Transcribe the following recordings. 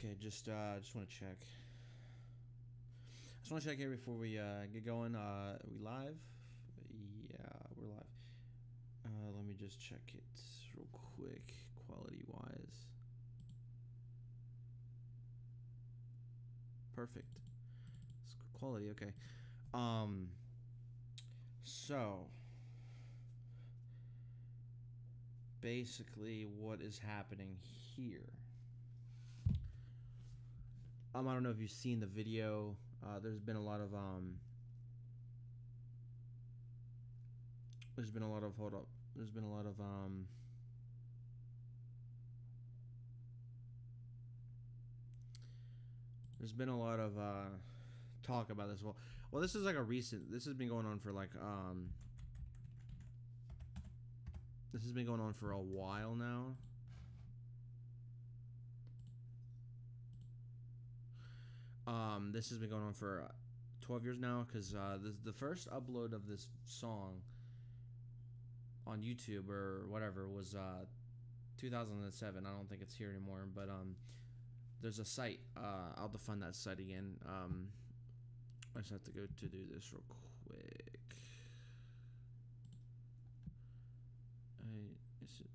Okay, just want to check. Just want to check here before we get going. Are we live? Yeah, we're live. Let me just check it real quick, quality-wise. Perfect. It's quality, okay. So basically, what is happening here? I don't know if you've seen the video. There's been a lot of There's been a lot of talk about this. Well, this is like a recent. This has been going on for like This has been going on for a while now. This has been going on for 12 years now, because the first upload of this song on YouTube or whatever was 2007. I don't think it's here anymore, but there's a site. I'll define that site again. I just have to go to do this real quick. Is it?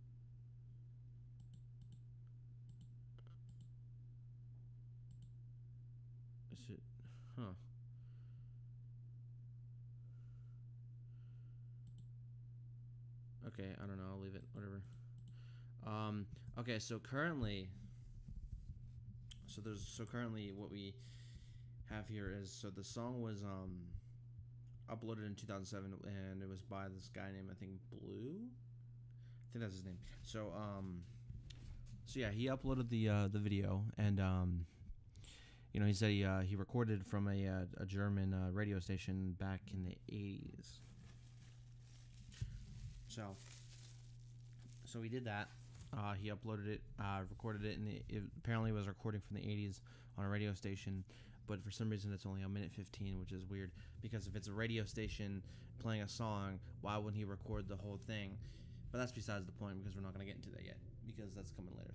Is it? Huh. Okay, I don't know. I'll leave it. Whatever. Okay, so currently what we have here is, so the song was uploaded in 2007, and it was by this guy named, I think, Blue. I think that's his name. So yeah, he uploaded the video, and he said he recorded from a German radio station back in the 80s. So he did that. He uploaded it, recorded it, and it apparently was recording from the 80s on a radio station. But for some reason, it's only a minute 15, which is weird. Because if it's a radio station playing a song, why wouldn't he record the whole thing? But that's besides the point, because we're not going to get into that yet, because that's coming later.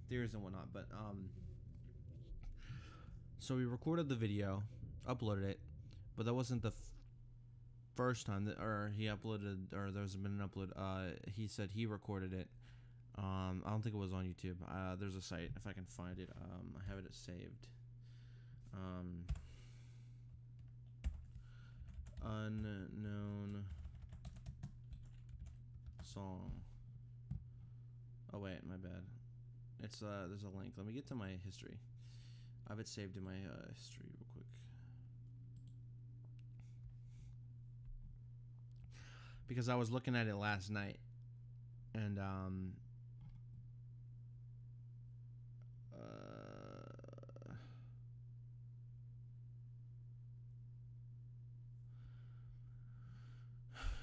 Theories and whatnot. But so we recorded the video, uploaded it, but that wasn't the first time that, or he uploaded, or there's been an upload. He said he recorded it. I don't think it was on YouTube. There's a site, if I can find it. I have it saved. Unknown song. Oh wait, my bad. It's there's a link. Let me get to my history. I have it saved in my history real quick. Because I was looking at it last night, and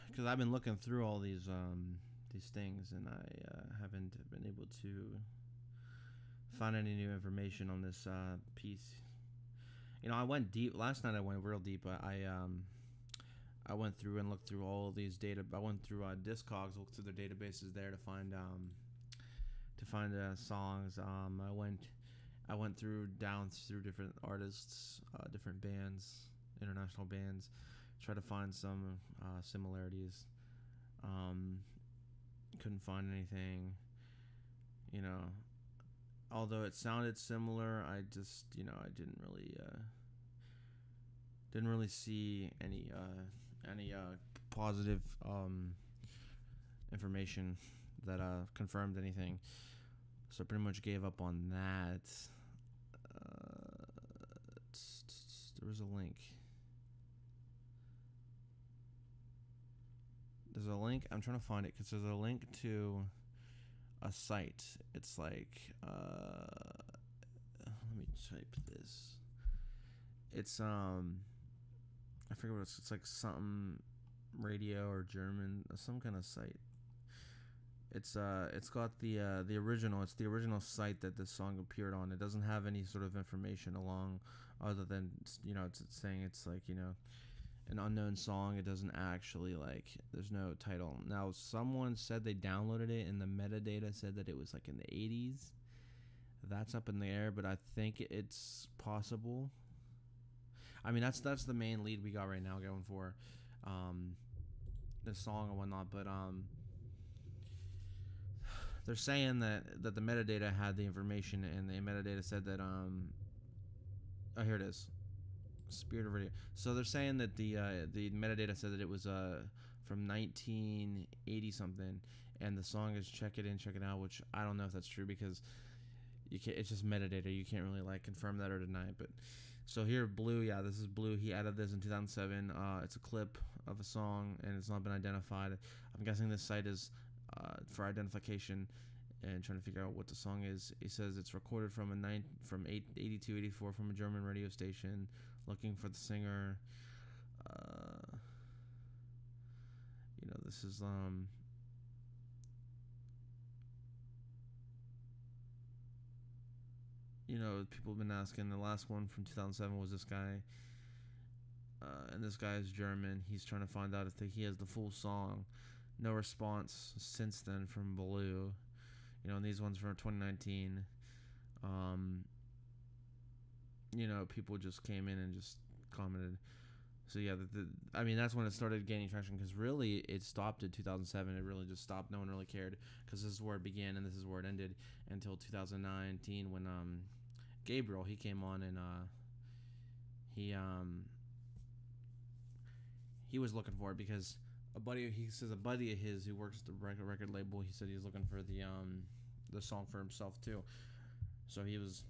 because I've been looking through all these things, and I haven't been able to find any new information on this piece. I went deep last night. I went real deep. I went through and looked through all of these data. I went through Discogs, looked through their databases there to find songs. I went through different artists, different bands, international bands, try to find some similarities. Couldn't find anything. Although it sounded similar, I just I didn't really see any positive information that confirmed anything. So I pretty much gave up on that. There was a link. There's a link. I'm trying to find it because there's a link to a site. It's like let me type this. It's I forget what it's like, something radio or German, some kind of site. It's got the original. It's the original site that this song appeared on. It doesn't have any sort of information along, other than it's saying it's like an unknown song. It doesn't actually, like, there's no title. Now, someone said they downloaded it, and the metadata said that it was like in the 80s. That's up in the air, but I think it's possible. I mean, that's the main lead we got right now going for this song and whatnot. But they're saying that the metadata had the information, and the metadata said that oh, here it is, Spirit of Radio. So they're saying that the metadata said that it was from 1980 something, and the song is Check It In, Check It Out, which I don't know if that's true because you can't, it's just metadata. You can't really like confirm that or deny it. But so here, Blue, yeah, this is Blue. He added this in 2007. It's a clip of a song, and it's not been identified. I'm guessing this site is for identification and trying to figure out what the song is. He says it's recorded from 82, 84 from a German radio station. Looking for the singer. You know, this is you know, people have been asking. The last one from 2007 was this guy, and this guy is German. He's trying to find out if he has the full song. No response since then from Blue. You know, and these ones from 2019. You know, people just came in and just commented. So yeah, I mean, that's when it started gaining traction, because really it stopped in 2007. It really just stopped. No one really cared, because this is where it began and this is where it ended until 2019 when Gabriel, he came on and he was looking for it because a buddy of his who works at the record label, he said he was looking for the song for himself too. So he was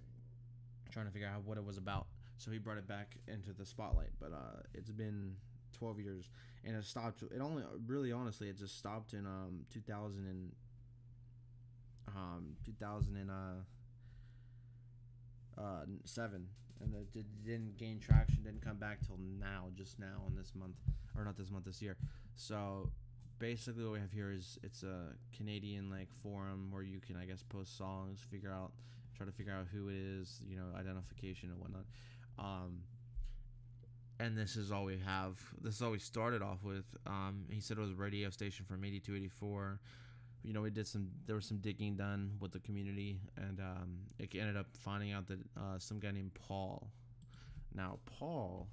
trying to figure out what it was about. So he brought it back into the spotlight. But it's been 12 years, and it stopped. It only really, honestly, it just stopped in 2007, and it didn't gain traction. Didn't come back till now, just now in this month, or not this month, this year. So basically, what we have here is it's a Canadian like forum where you can, I guess, post songs, try to figure out who it is, you know, identification and whatnot. And this is all we have. This is all we started off with. He said it was a radio station from 82, 84. You know, there was some digging done with the community, and it ended up finding out that some guy named Paul. Now, Paul,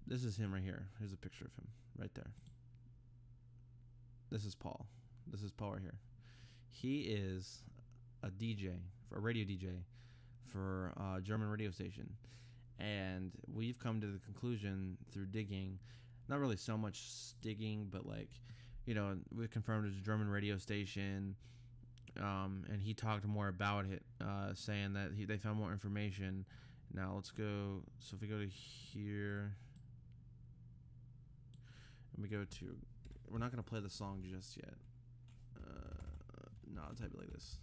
this is him right here. Here's a picture of him right there. This is Paul. This is Paul right here. He is a DJ, a radio DJ for a German radio station. And we've come to the conclusion through digging, not really so much digging, but like, you know, we confirmed it's a German radio station. And he talked more about it, saying that they found more information. Now let's go. So if we go to here, and we go to, we're not going to play the song just yet. No, I'll type it like this.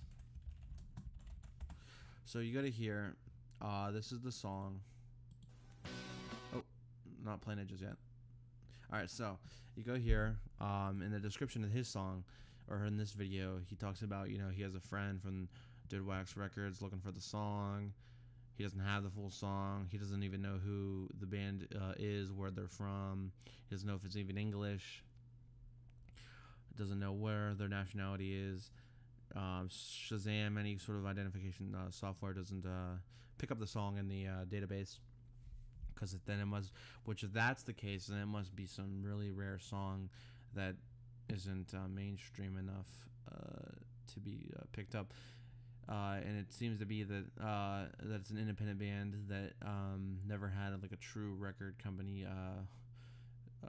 So you go to here. This is the song. Oh, not playing it just yet. Alright, so you go here. In the description of his song, or in this video, he talks about, you know, he has a friend from Dead Wax Records looking for the song. He doesn't have the full song. He doesn't even know who the band is, where they're from. He doesn't know if it's even English. Doesn't know where their nationality is. Shazam, any sort of identification software, doesn't pick up the song in the database, because then it must, which if that's the case, then it must be some really rare song that isn't mainstream enough to be picked up. And it seems to be that that's an independent band that never had like a true record company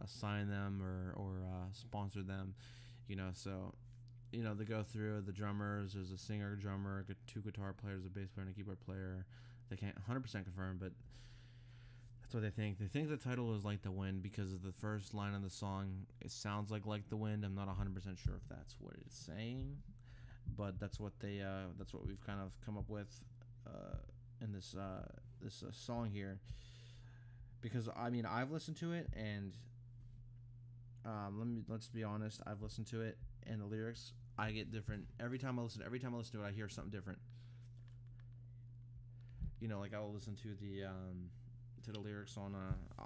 sign them or sponsor them, you know. So, you know, they go through the drummers. There's a singer, drummer, 2 guitar players, a bass player, and a keyboard player. They can't 100% confirm, but that's what they think. They think the title is Like the Wind because of the first line of the song. It sounds like the Wind. I'm not 100% sure if that's what it's saying, but that's what we've kind of come up with in this song here. Because I mean, I've listened to it, and let's be honest, I've listened to it, and the lyrics, I get different every time I listen to it. I hear something different. You know, like I'll listen to the lyrics on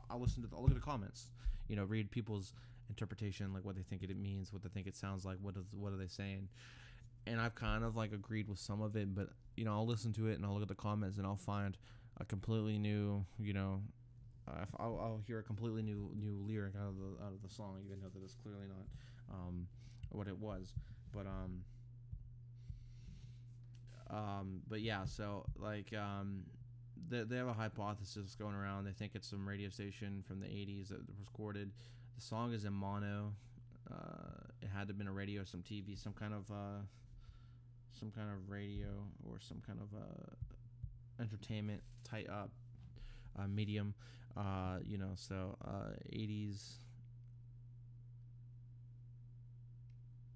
I'll look at the comments, you know, read people's interpretation, like what they think it means, what they think it sounds like, what are they saying. and I've kind of like agreed with some of it, but I'll listen to it and I'll look at the comments and I'll find a completely new, I'll hear a completely new lyric out of the song, even though that it's clearly not what it was. But but yeah, so like they have a hypothesis going around. They think it's some radio station from the 80s that recorded. The song is in mono. It had to have been a radio, some TV, some kind of radio or some kind of entertainment type medium. 80s.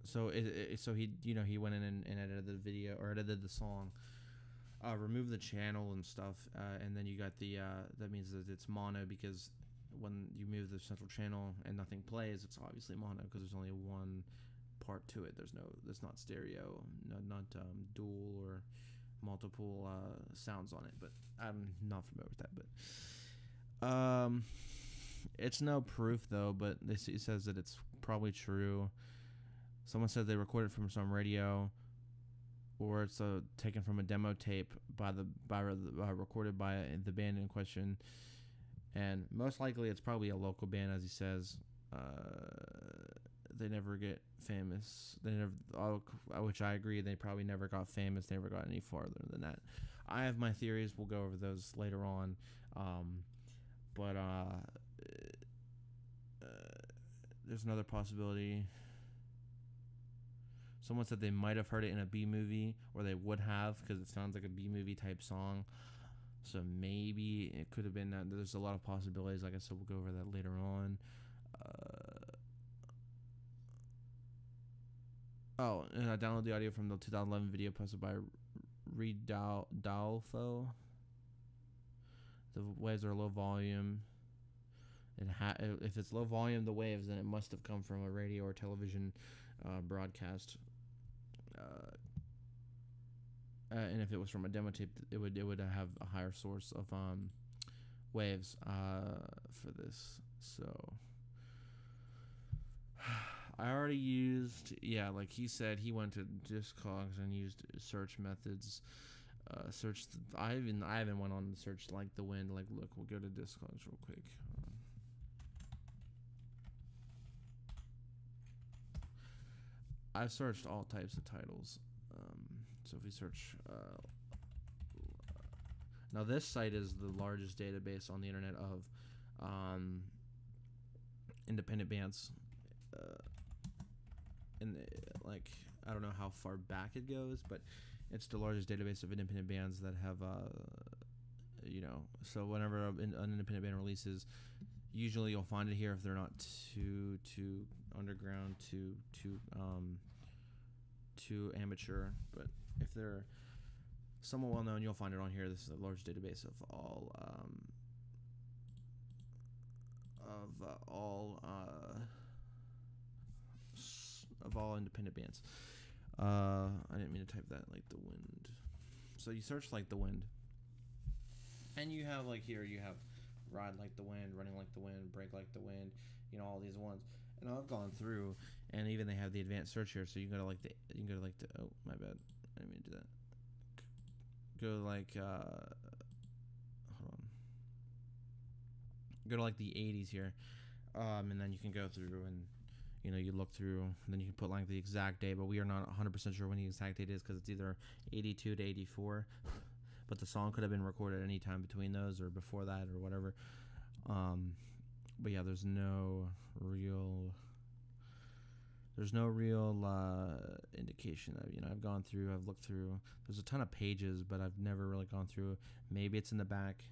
So he went in and edited the video or edited the song, removed the channel and stuff, and then you got the that means that it's mono, because when you move the central channel and nothing plays, it's obviously mono because there's only one part to it. There's not stereo, not dual or multiple sounds on it. But I'm not familiar with that. But it's no proof though. But it says that it's probably true. Someone said they recorded from some radio, or it's taken from a demo tape recorded by the band in question, and most likely it's probably a local band, as he says. They never get famous. They never, which I agree. They probably never got famous. They never got any farther than that. I have my theories. We'll go over those later on. But there's another possibility. Someone said they might have heard it in a B movie, or they would have, because it sounds like a B movie type song. So maybe it could have been that. There's a lot of possibilities. Like I said, we'll go over that later on. And I downloaded the audio from the 2011 video posted by Dalfo. The waves are low volume. If it's low volume, the waves, then it must have come from a radio or television broadcast. And if it was from a demo tape, it would have a higher source of waves for this. So I already used, like he said, he went to Discogs and used search methods. I even went on to search Like the Wind. Like, look, we'll go to Discogs real quick. I've searched all types of titles. So if we search, now this site is the largest database on the internet of independent bands. And like, I don't know how far back it goes, but it's the largest database of independent bands that have, so whenever an independent band releases, usually you'll find it here if they're not too underground, too amateur. But if they're somewhat well known, you'll find it on here. This is a large database of all independent bands. I didn't mean to type that. Like the Wind. So you search Like the Wind, and you have like here you have Ride Like the Wind, Running Like the Wind, Break Like the Wind. All these ones. And I've gone through, and even they have the advanced search here. So you can go to like the oh, my bad, I didn't mean to do that. Go to like hold on. Go to like the 80s here, and then you can go through and you look through, and then you can put like the exact date, but we are not 100% sure when the exact date is because it's either 82 to 84, but the song could have been recorded any time between those or before that or whatever. But yeah, there's no real indication of, I've gone through, I've looked through, there's a ton of pages, but I've never really gone through. Maybe it's in the back.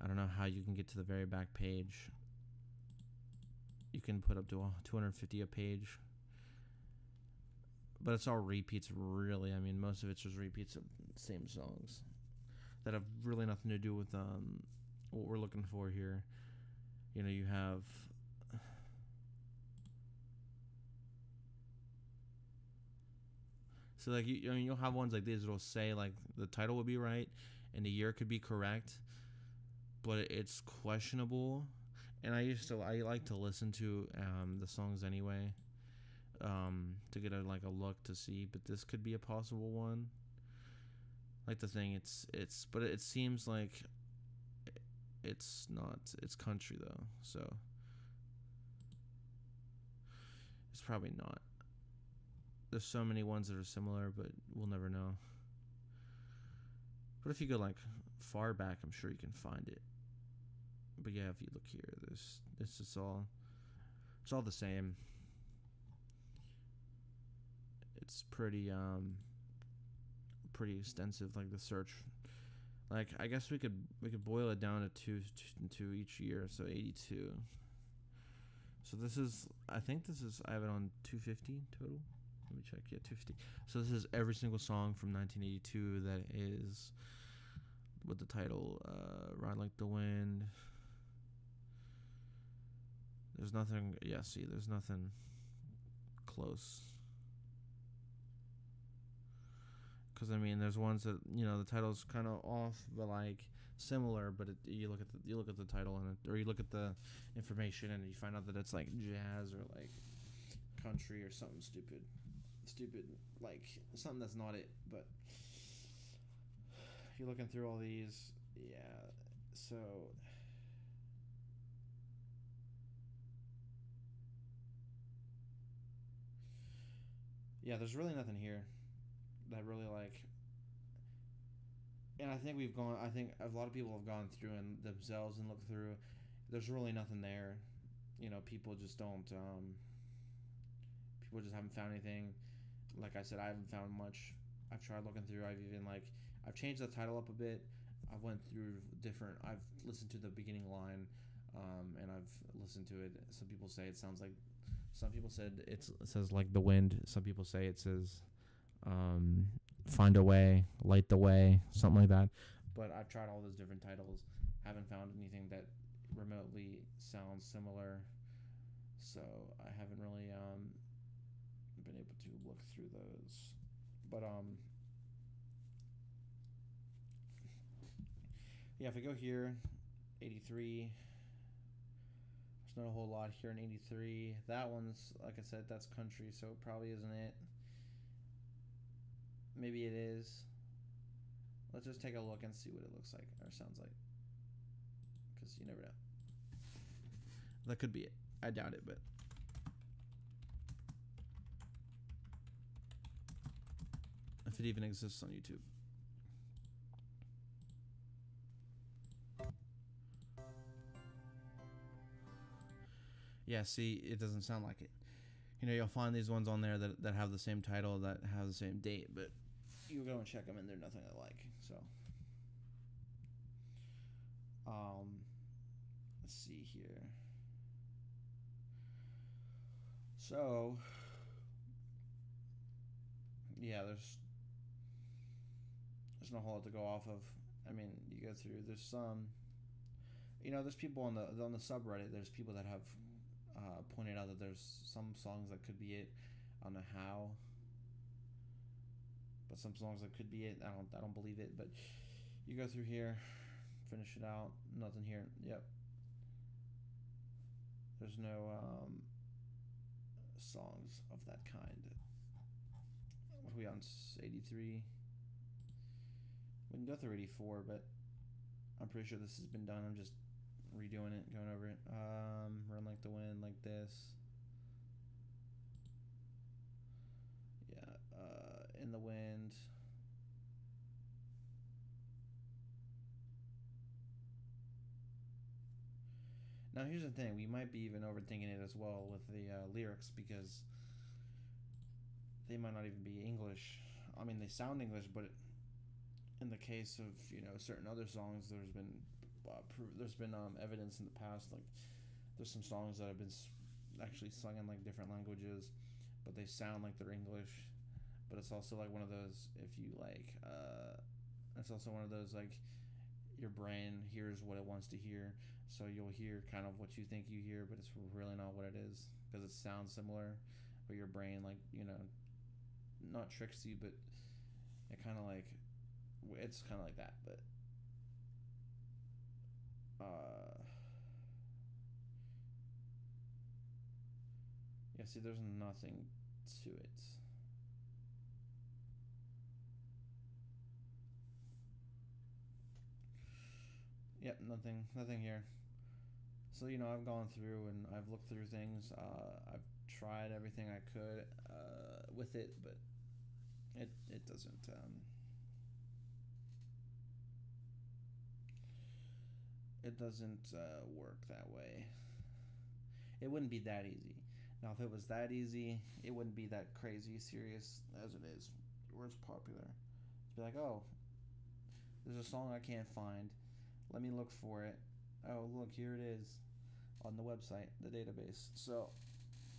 I don't know how you can get to the very back page. You can put up to 250 a page, but it's all repeats, really. I mean, most of it's just repeats of the same songs that have really nothing to do with what we're looking for here. You have so like you'll have ones like these that'll say like the title will be right and the year could be correct, but it's questionable. And I like to listen to the songs anyway, to get a look to see, but this could be a possible one. Like the thing, but it seems like it's not. It's country though, so it's probably not. There's so many ones that are similar, but we'll never know. But if you go like far back, I'm sure you can find it. But yeah, if you look here, it's just all, it's all the same. It's pretty extensive, like the search. Like I guess we could boil it down to two each year, so 82. So this is, I think this is, I have it on 250 total. Let me check. Yeah, 250. So this is every single song from 1982 that is with the title "Ride Like the Wind." There's nothing. Yeah, see, there's nothing close. Because I mean, there's ones that, you know, the title's kind of off, but like similar. But you look at the title and or you look at the information and you find out that it's like jazz or like country or something stupid, like something that's not it. But you're looking through all these, yeah. So yeah, there's really nothing here that really like, and I think a lot of people have gone through and themselves and looked through. There's really nothing there. You know, people just don't. People just haven't found anything. Like I said, I haven't found much. I've tried looking through. I've changed the title up a bit. I went through different. I've listened to the beginning line, and I've listened to it. Some people say it sounds like. Some people said it says like the wind. Some people say it says, find a way, light the way, something like that. But I've tried all those different titles. Haven't found anything that remotely sounds similar. So I haven't really been able to look through those. But yeah, if I go here, 83. There's not a whole lot here in 83. That one's, like I said, that's country, so it probably isn't it. Maybe it is. Let's just take a look and see what it looks like or sounds like, because you never know. That could be it. I doubt it, but if it even exists on YouTube. Yeah, see, it doesn't sound like it. You know, you'll find these ones on there that have the same title, that have the same date, but you go and check them and they're nothing alike. So, let's see here. So, yeah, there's no whole lot to go off of. I mean, you go through. There's some, you know, there's people on the subreddit. There's people that have pointed out that there's some songs that could be it. I don't know how, but some songs that could be it. I don't believe it. But you go through here, finish it out. Nothing here. Yep. There's no songs of that kind. What are we on? 83. We can go through 84, but I'm pretty sure this has been done. I'm just redoing it, going over it. Run Like the Wind, like this. Yeah, In the Wind. Now here's the thing, we might be even overthinking it as well with the lyrics, because they might not even be English. I mean, they sound English, but in the case of, you know, certain other songs, there's been evidence in the past, like there's some songs that have been actually sung in like different languages, but they sound like they're English. But it's also like one of those, if you like, it's also one of those like your brain hears what it wants to hear, so you'll hear kind of what you think you hear, but it's really not what it is, because it sounds similar, but your brain, like, you know, not tricks you, but it kind of like, it's kind of like that. But yeah, see, there's nothing to it. Yep, nothing here. So I've gone through and I've looked through things. I've tried everything I could with it, but it doesn't. It doesn't work that way. It wouldn't be that easy. Now, if it was that easy, it wouldn't be that crazy serious as it is. Where it's popular, to be like, oh, there's a song I can't find. Let me look for it. Oh, look, here it is on the website, the database. So,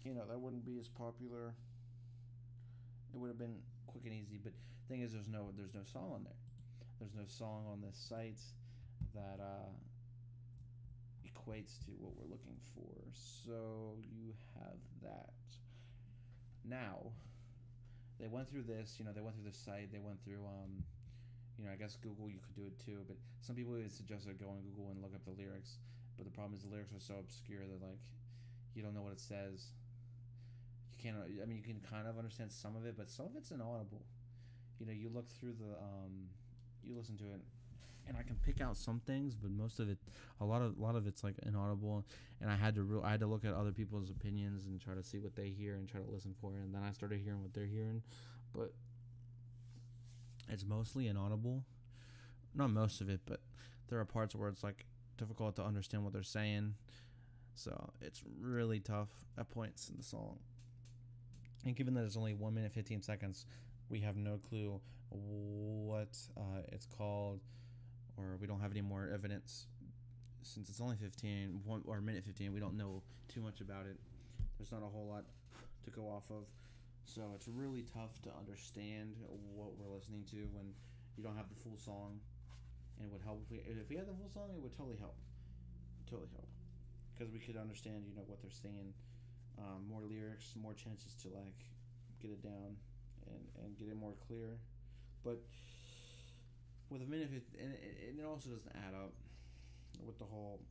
that wouldn't be as popular. It would have been quick and easy. But the thing is, there's no song on there. There's no song on this site that equates to what we're looking for. So you have that. Now, they went through this. They went through the site. They went through I guess Google, you could do it too, but some people would suggest go on Google and look up the lyrics. But the problem is the lyrics are so obscure that you don't know what it says. You can't. I mean, you can kind of understand some of it, but some of it's inaudible. You look through you listen to it, and I can pick out some things, but most of it, a lot of it's inaudible. And I had to look at other people's opinions and try to see what they hear and try to listen for it. And then I started hearing what they're hearing, but it's mostly inaudible. Not most of it, but there are parts where it's difficult to understand what they're saying. So it's really tough at points in the song. And given that it's only 1 minute 15 seconds, we have no clue what it's called, or we don't have any more evidence. Since it's only 1 minute 15, we don't know too much about it. There's not a whole lot to go off of. So it's really tough to understand what we're listening to when you don't have the full song. And it would help if we had the full song. It would totally help, because we could understand what they're saying. More lyrics, more chances to get it down and get it more clear. But with a minute, and it also doesn't add up with the whole.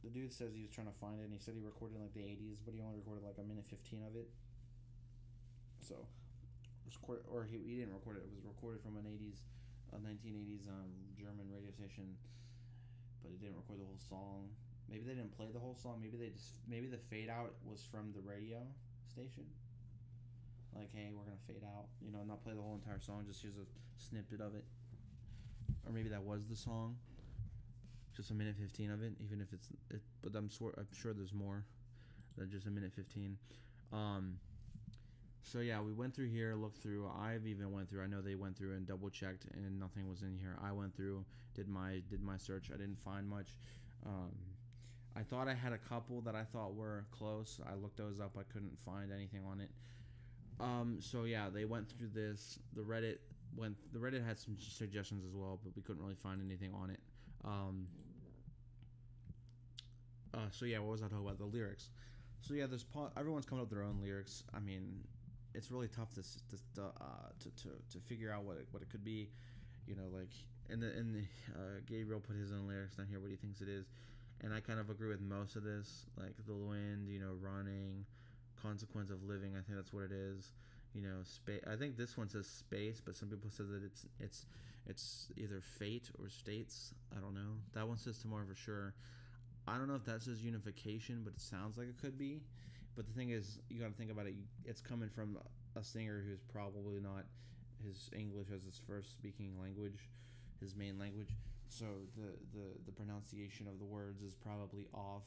The dude says he was trying to find it, and he said he recorded in the 80s, but he only recorded a minute 15 of it. So, he didn't record it. It was recorded from 1980s German radio station, but he didn't record the whole song. Maybe they didn't play the whole song. Maybe the fade out was from the radio station. Hey, we're gonna fade out. Not play the whole entire song. Just use a snippet of it. Or maybe that was the song. Just a minute 15 of it, even if it's. But I'm sure there's more than just a minute 15. So yeah, we went through here, looked through. I've even went through. I know they went through and double checked, and nothing was in here. I went through, did my search. I didn't find much. I thought I had a couple that I thought were close. I looked those up. I couldn't find anything on it. So yeah, they went through this. The Reddit had some suggestions as well, but we couldn't really find anything on it. So yeah, what was I talking about? The lyrics. So yeah, everyone's coming up with their own lyrics. I mean, it's really tough to figure out what it could be. Gabriel put his own lyrics down here, what he thinks it is, and I kind of agree with most of this, the wind, running, consequence of living. I think that's what it is. Space. I think this one says space, but some people say that it's either fate or states. I don't know. That one says tomorrow for sure. I don't know if that says unification, but it sounds like it could be. But the thing is, you got to think about it. It's coming from a singer who's probably not his English as his first speaking language, his main language. So the pronunciation of the words is probably off,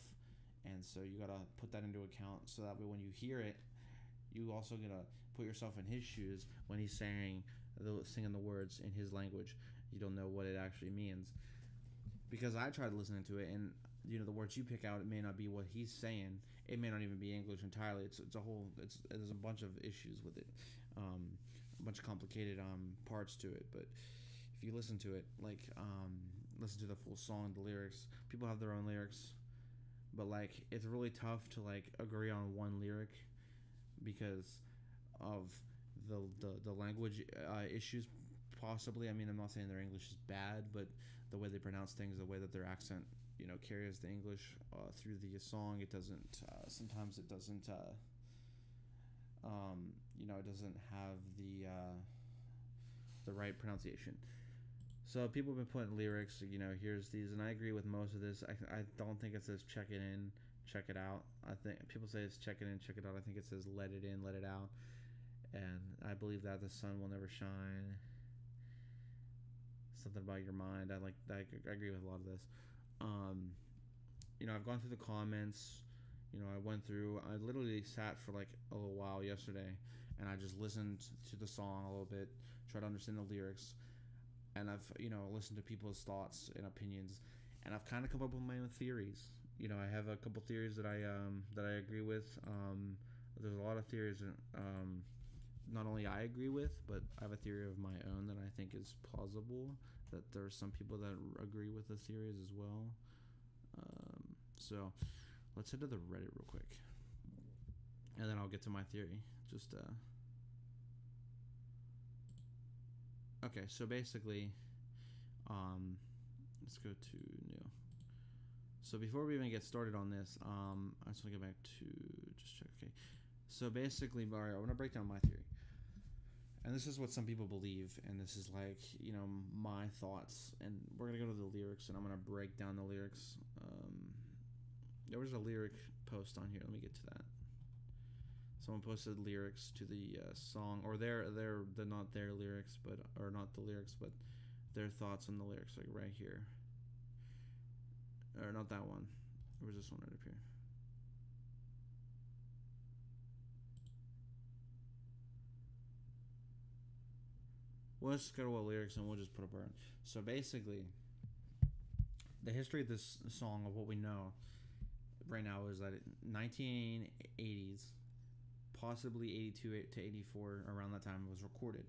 and so you got to put that into account. So that way, when you hear it, you also gotta put yourself in his shoes when he's singing the words in his language. You don't know what it actually means, because I tried listening to it, and the words you pick out, it may not be what he's saying. It may not even be English entirely. There's a bunch of issues with it, a bunch of complicated parts to it. But if you listen to it, listen to the full song, the lyrics. People have their own lyrics, but it's really tough to agree on one lyric because of the language issues. Possibly, I mean, I'm not saying their English is bad, but the way they pronounce things, the way that their accent carries the English through the song, it doesn't sometimes it doesn't it doesn't have the right pronunciation. So people have been putting lyrics, here's these, and I agree with most of this. I don't think it says check it in, check it out. I think people say it's check it in, check it out. I think it says let it in, let it out. And I believe that the sun will never shine. Something about your mind. I agree with a lot of this. I've gone through the comments. I literally sat for like a little while yesterday, and I just listened to the song a little bit, try to understand the lyrics, and I've listened to people's thoughts and opinions, and I've kind of come up with my own theories. I have a couple theories that I agree with. There's a lot of theories not only I agree with, but I have a theory of my own that I think is plausible. That there are some people that agree with the theories as well. So let's head to the Reddit real quick, and then I'll get to my theory. Okay, so basically, let's go to new. So before we even get started on this, I just want to get back to just check. Okay, so basically, all right, I want to break down my theory, and this is what some people believe, and this is like my thoughts, and we're gonna go to the lyrics, and I'm gonna break down the lyrics. There was a lyric post on here. Let me get to that. Someone posted lyrics to the song, or they're not their lyrics, or not the lyrics, but their thoughts on the lyrics, like right here, or not that one. Or was this one right up here? Well, let's go to what lyrics, and we'll just put up our own. So basically, the history of this song, of what we know right now, is that 1980s, possibly 82 to 84, around that time, it was recorded.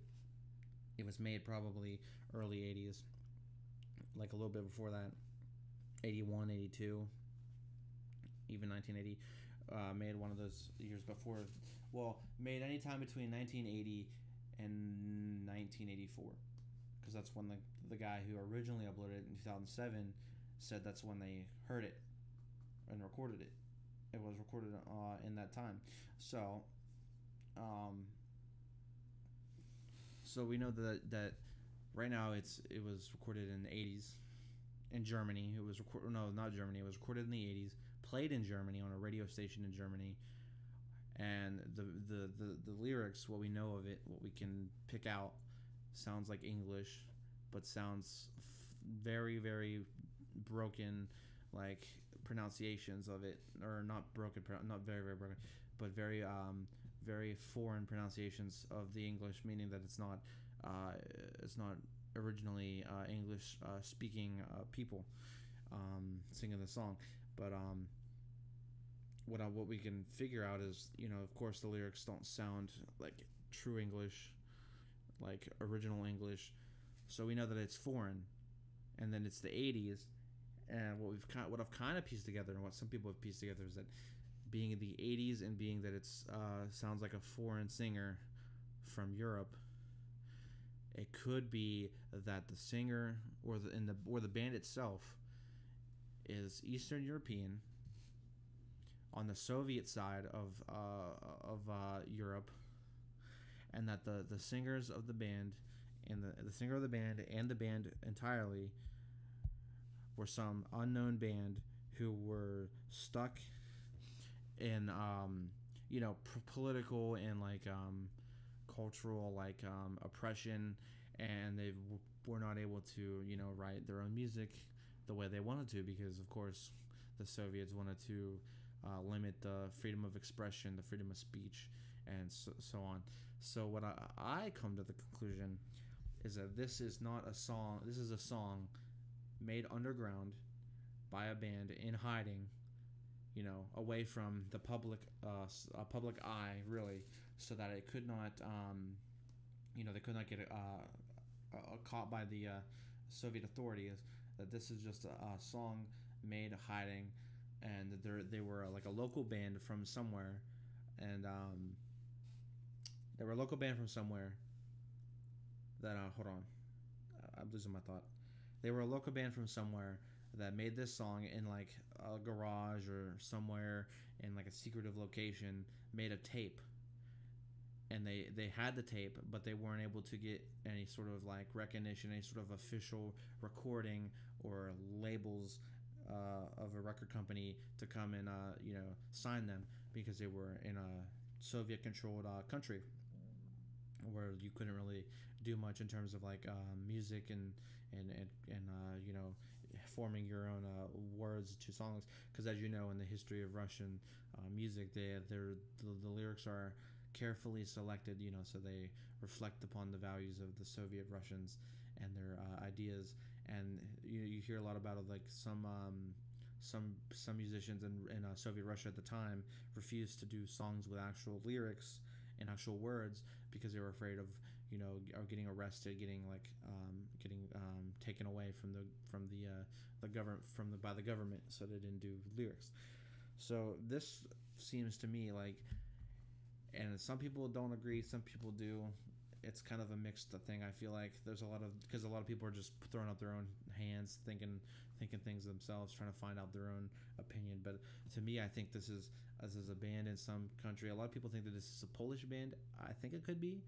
It was made probably early 80s, like a little bit before that, 81, 82, even 1980. Made one of those years before. Well, made any time between 1980 and 1984, because that's when the guy who originally uploaded it in 2007 said that's when they heard it and recorded it. It was recorded in that time. So we know that right now it was recorded in the 80s in Germany. It was recorded, no, not Germany. It was recorded in the 80s, played in Germany on a radio station in Germany. And the lyrics, what we know of it, what we can pick out, sounds like English, but sounds very, very broken, like pronunciations of it, or not broken, not very, very broken, but very very foreign pronunciations of the English, meaning that it's not originally English speaking people singing the song. But what we can figure out is, of course, the lyrics don't sound like true English, like original English, so we know that it's foreign. And then it's the 80s, and what I've kind of pieced together, and what some people have pieced together, is that being in the 80s and being that it's sounds like a foreign singer from Europe, it could be that the singer or the band itself is Eastern European, on the Soviet side of Europe, and that the singers of the band and the singer of the band and the band entirely were some unknown band who were stuck in political and cultural oppression, and they were not able to write their own music the way they wanted to, because of course the Soviets wanted to limit the freedom of expression, the freedom of speech, and so on. So what I come to the conclusion is that this is not a song. This is a song made underground by a band in hiding, away from the public eye, really, so that it could not, they could not get caught by the Soviet authorities. That this is just a song made hiding, and they were like a local band from somewhere, and they were a local band from somewhere. That hold on, I'm losing my thought. They were a local band from somewhere that made this song in like a garage or somewhere in like a secretive location, made a tape, and they had the tape, but they weren't able to get any sort of like recognition, any sort of official recording or labels of a record company to come and sign them, because they were in a Soviet controlled country where you couldn't really do much in terms of like music and forming your own words to songs, because as you know, in the history of Russian music, the lyrics are carefully selected, so they reflect upon the values of the Soviet Russians and their ideas. And you hear a lot about it, like some musicians in Soviet Russia at the time refused to do songs with actual lyrics and actual words, because they were afraid of getting arrested, getting taken away the government by the government, so they didn't do lyrics. So this seems to me like, and some people don't agree, some people do. It's kind of a mixed thing. I feel like there's because a lot of people are just throwing out their own hands, thinking things themselves, trying to find out their own opinion. But to me, I think this is a band in some country. A lot of people think that this is a Polish band. I think it could be.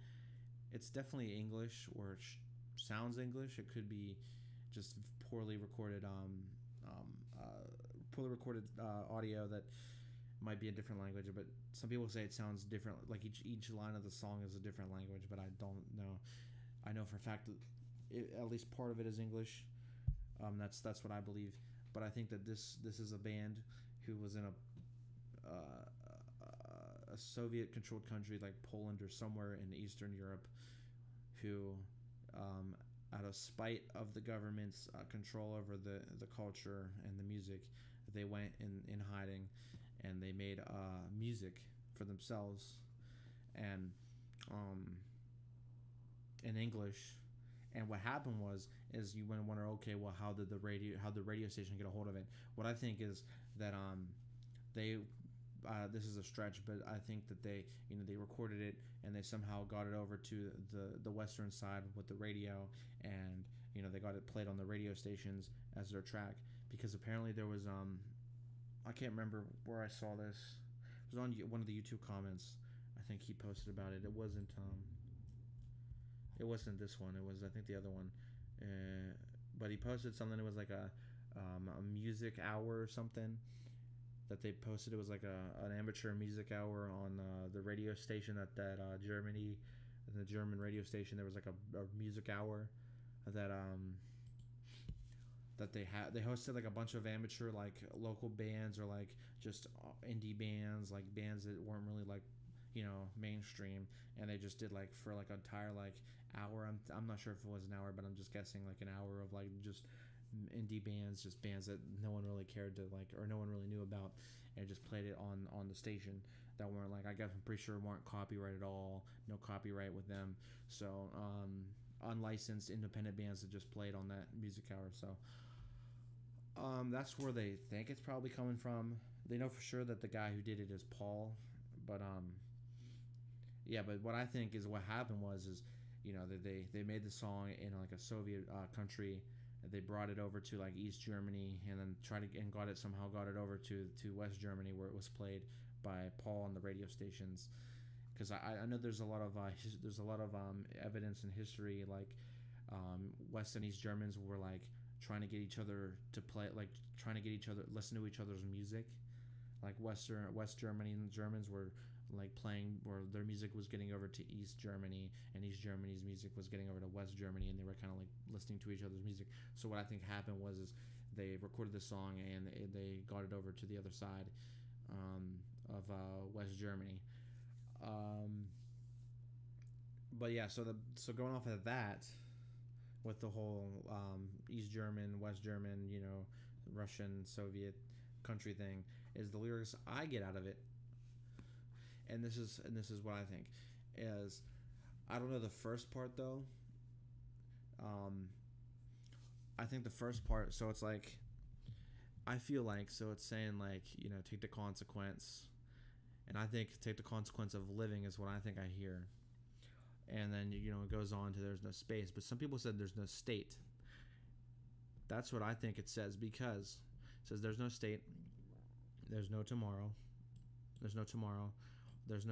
It's definitely English, or it sounds English. It could be just poorly recorded audio that might be a different language, but some people say it sounds different, like each line of the song is a different language, but I don't know. I know for a fact that at least part of it is English. That's what I believe. But I think that this is a band who was in a Soviet controlled country like Poland or somewhere in Eastern Europe, who out of spite of the government's control over the culture and the music, they went in hiding, and they made music for themselves, and in English. And what happened is you wonder, okay, well, how did the radio station get a hold of it? What I think is that they this is a stretch, but I think that they recorded it, and they somehow got it over to the western side with the radio, and they got it played on the radio stations as their track, because apparently there was I can't remember where I saw this. It was on one of the YouTube comments. I think he posted about it. It wasn't this one. It was, I think, the other one. But he posted something. It was like a music hour or something that they posted. It was like an amateur music hour on the radio station at that Germany, the German radio station. There was like a music hour that they hosted like a bunch of amateur like local bands, or like just indie bands, like bands that weren't really like mainstream, and they just did like for like an entire like hour. I'm not sure if it was an hour, but I'm just guessing like an hour of like just indie bands, just bands that no one really cared to like, or no one really knew about, and just played it on the station, that weren't like, I guess I'm pretty sure weren't copyrighted at all, no copyright with them. So unlicensed independent bands that just played on that music hour. So that's where they think it's probably coming from. They know for sure that the guy who did it is Paul, but yeah, but what I think is what happened was they made the song in like a Soviet country. They brought it over to like East Germany, and then got it over to West Germany, where it was played by Paul on the radio stations. Because I know there's a lot of evidence in history, like West and East Germans were like trying to get each other to play, like trying to get each other listen to each other's music. Like West Germany and Germans were like playing, or their music was getting over to East Germany, and East Germany's music was getting over to West Germany, and they were kind of like listening to each other's music. So what I think happened was they recorded the song, and they got it over to the other side of West Germany. But yeah, so going off of that, with the whole East German, West German, Russian, Soviet country thing, is the lyrics I get out of it. And this is what I think is, I don't know the first part though. I think the first part, so it's like, I feel like, so it's saying like, take the consequence, and I think take the consequence of living is what I think I hear. And then it goes on to there's no space, but some people said there's no state. That's what I think it says, because it says there's no state, there's no tomorrow, there's no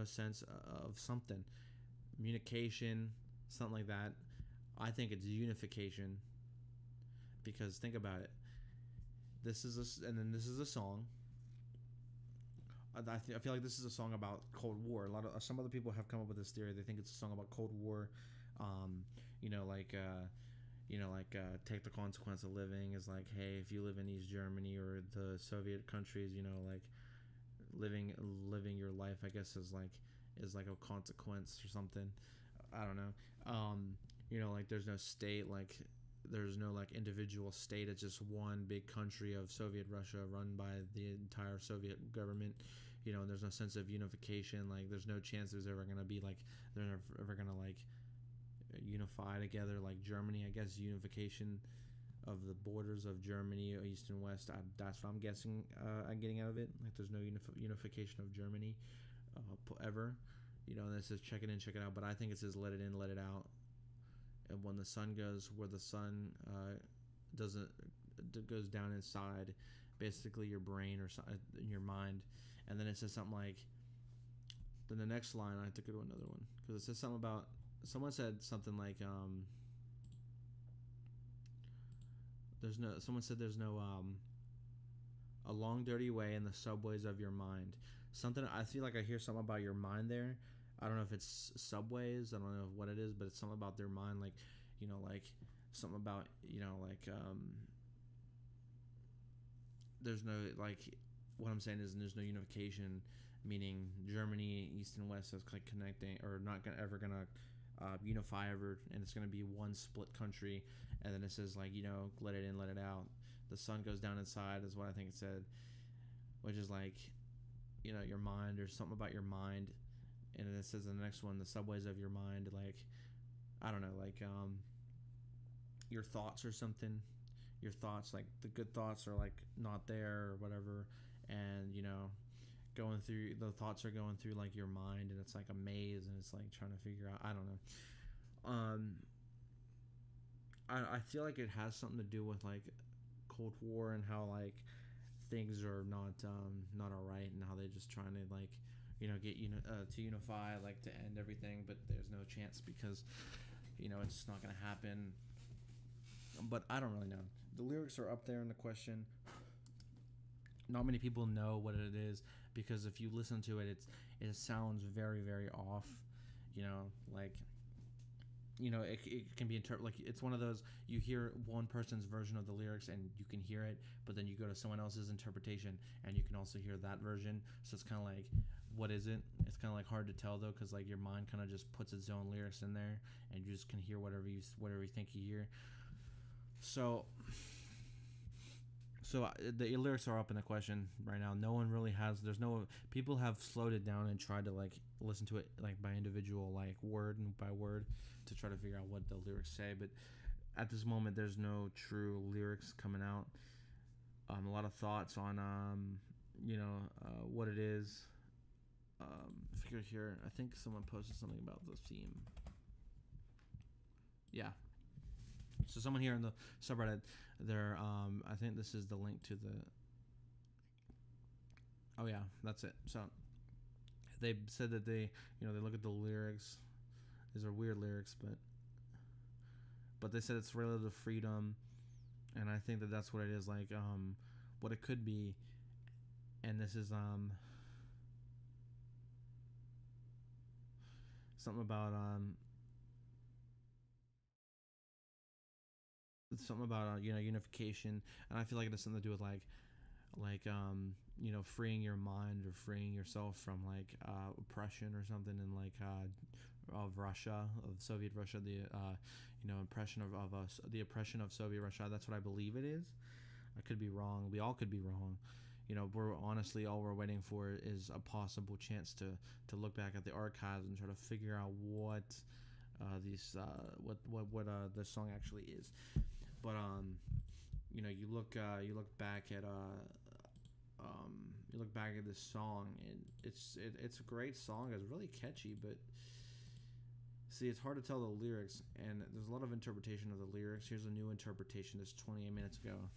sense of something. communication, something like that. I think it's unification, because think about it. And then this is a song. I feel like this is a song about Cold War. Some other people have come up with this theory. They think it's a song about Cold War. You know, take the consequence of living is like, hey, if you live in East Germany or the Soviet countries, like living your life, I guess is like a consequence or something. I don't know. Like there's no state, like there's no like individual state. It's just one big country of Soviet Russia run by the entire Soviet government. And there's no sense of unification. Like there's no chance there's ever gonna be like they're ever gonna like unify together like Germany. I guess unification of the borders of Germany, east and west. That's what I'm guessing. I'm getting out of it. Like there's no unification of Germany ever. And this says check it in, check it out. But I think it says let it in, let it out. And when the sun goes where the sun goes down inside, basically your brain or your mind. And then it says something like, then the next line, I have to go to another one, because it says something about, someone said something like, there's no a long dirty way in the subways of your mind. Something, I feel like I hear something about your mind there. I don't know if it's subways, I don't know what it is, but it's something about their mind, like, like something about, there's no, like, what I'm saying is there's no unification, meaning Germany, east and west is like connecting, or not ever gonna unify ever, and it's gonna be one split country. And then it says like, let it in, let it out. The sun goes down inside is what I think it said, which is like, your mind, or something about your mind. And then it says in the next one, the subways of your mind, like, I don't know, like your thoughts or something. Your thoughts, like the good thoughts are like not there or whatever, and going through, the thoughts are going through like your mind, and it's like a maze, and it's like trying to figure out, I don't know. I feel like it has something to do with like Cold War, and how like things are not alright, and how they're just trying to like get to unify, like to end everything, but there's no chance because it's not gonna happen. But I don't really know. The lyrics are up there in the question. Not many people know what it is, because if you listen to it, it sounds very, very off. Like, it can be interpreted, like it's one of those, you hear one person's version of the lyrics and you can hear it, but then you go to someone else's interpretation and you can also hear that version. So it's kind of like, what is it? It's kind of like hard to tell though, because like your mind kind of just puts its own lyrics in there, and you just can hear whatever you think you hear. So the lyrics are up in the question right now. No one really has. People have slowed it down and tried to like listen to it like by individual, like word and by word, to try to figure out what the lyrics say. But at this moment, there's no true lyrics coming out. A lot of thoughts on what it is. Figure here. I think someone posted something about the theme. Yeah. So someone here in the subreddit, I think this is the link to the. Oh yeah, that's it. So they said that they look at the lyrics. These are weird lyrics, but they said it's relative to freedom, and I think that that's what it is. Like what it could be, and this is something about unification, and I feel like it has something to do with like freeing your mind, or freeing yourself from like oppression or something, and like of Russia, of Soviet Russia, the the oppression of Soviet Russia. That's what I believe it is. I could be wrong. We all could be wrong. We're honestly, all we're waiting for is a possible chance to look back at the archives and try to figure out what the song actually is. But you look back at this song, and it's a great song. It's really catchy, but see, it's hard to tell the lyrics, and there's a lot of interpretation of the lyrics. Here's a new interpretation. This 28 minutes ago.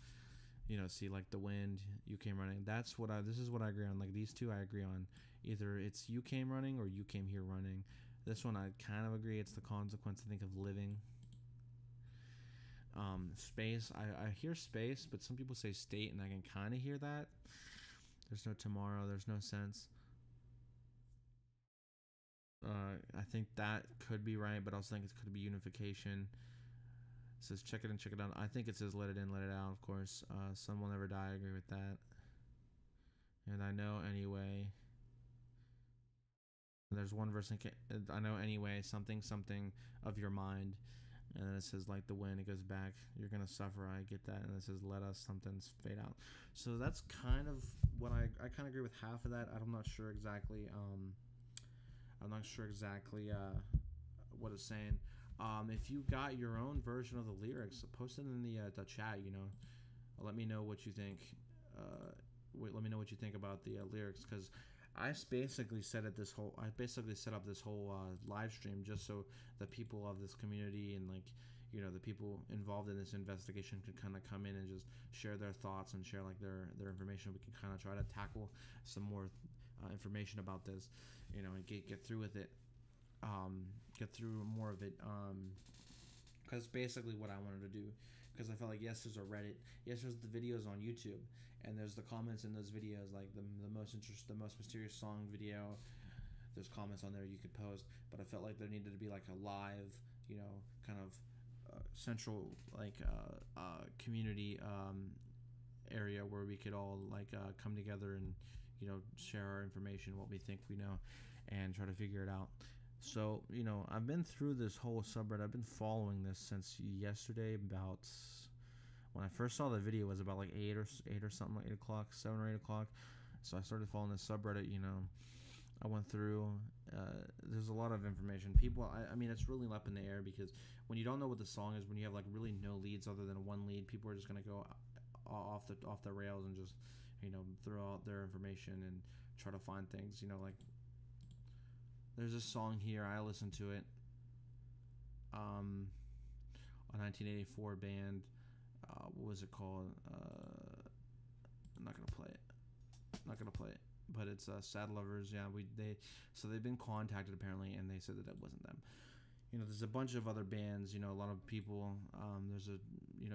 See, like the wind, you came running. This is what I agree on. Like these two, I agree on. Either it's you came running or you came here running. This one I kind of agree. It's the consequence, I think, of living. Space. I hear space, but some people say state, and I can kind of hear that. There's no tomorrow. There's no sense. I think that could be right, but I also think it could be unification. It says check it in, check it out. I think it says let it in, let it out, of course. Sun will never die. I agree with that. And I know anyway. There's one verse I know anyway, something of your mind. And then it says like the wind, it goes back. You're going to suffer. I get that. And it says let us something's fade out. So that's kind of what I kind of agree with half of that. I'm not sure exactly. What it's saying. If you got your own version of the lyrics, post it in the chat. Let me know what you think. Let me know what you think about the lyrics, because I basically set up this whole live stream just so the people of this community and the people involved in this investigation could kind of come in and just share their thoughts and share their information. We can kind of try to tackle some more information about this, and get through with it, get through more of it, because basically what I wanted to do, because I felt like yes, there's a Reddit, yes, there's the videos on YouTube, and there's the comments in those videos, like the most mysterious song video. There's comments on there you could post, but I felt like there needed to be like a live, kind of central community area where we could all come together and share our information, what we think we know, and try to figure it out. So I've been through this whole subreddit. I've been following this since yesterday. About when I first saw the video, it was about like 8 or something, like 8 o'clock, 7 or 8 o'clock. So I started following this subreddit. I went through. There's a lot of information. People, I mean, it's really up in the air, because when you don't know what the song is, when you have really no leads other than one lead, people are just gonna go off the rails and just throw out their information and try to find things. There's a song here. I listened to it. A 1984 band. What was it called? I'm not gonna play it. But it's Sad Lovers. Yeah, they've been contacted apparently, and they said that it wasn't them. There's a bunch of other bands. A lot of people. There's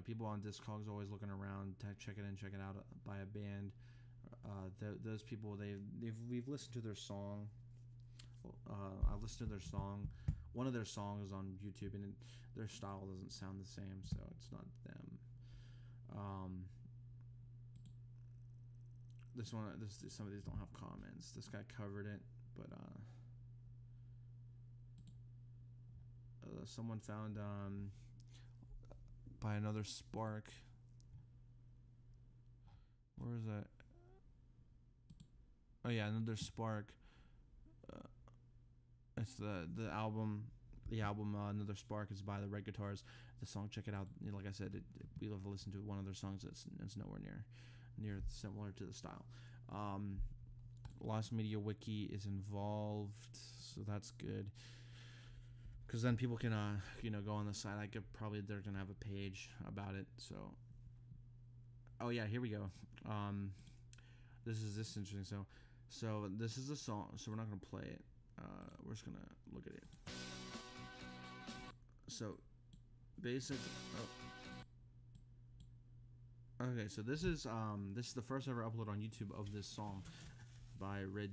people on Discogs always looking around, check it in, check it out by a band. Those people, we've listened to their song. I listened to their song. One of their songs is on YouTube, and their style doesn't sound the same, so it's not them. Some of these don't have comments. This guy covered it, but someone found by another Spark. Where is that? Oh yeah, another Spark. It's the album. The album Another Spark is by the Red Guitars. The song, check it out. Like I said, we love to listen to one of their songs that's nowhere near similar to the style. Lost Media Wiki is involved, so that's good. Because then people can go on the site. They're gonna have a page about it. So, oh yeah, here we go. This is interesting. So this is a song. So we're not gonna play it. We're just gonna look at it. So, basically, okay. So this is the first ever upload on YouTube of this song by Red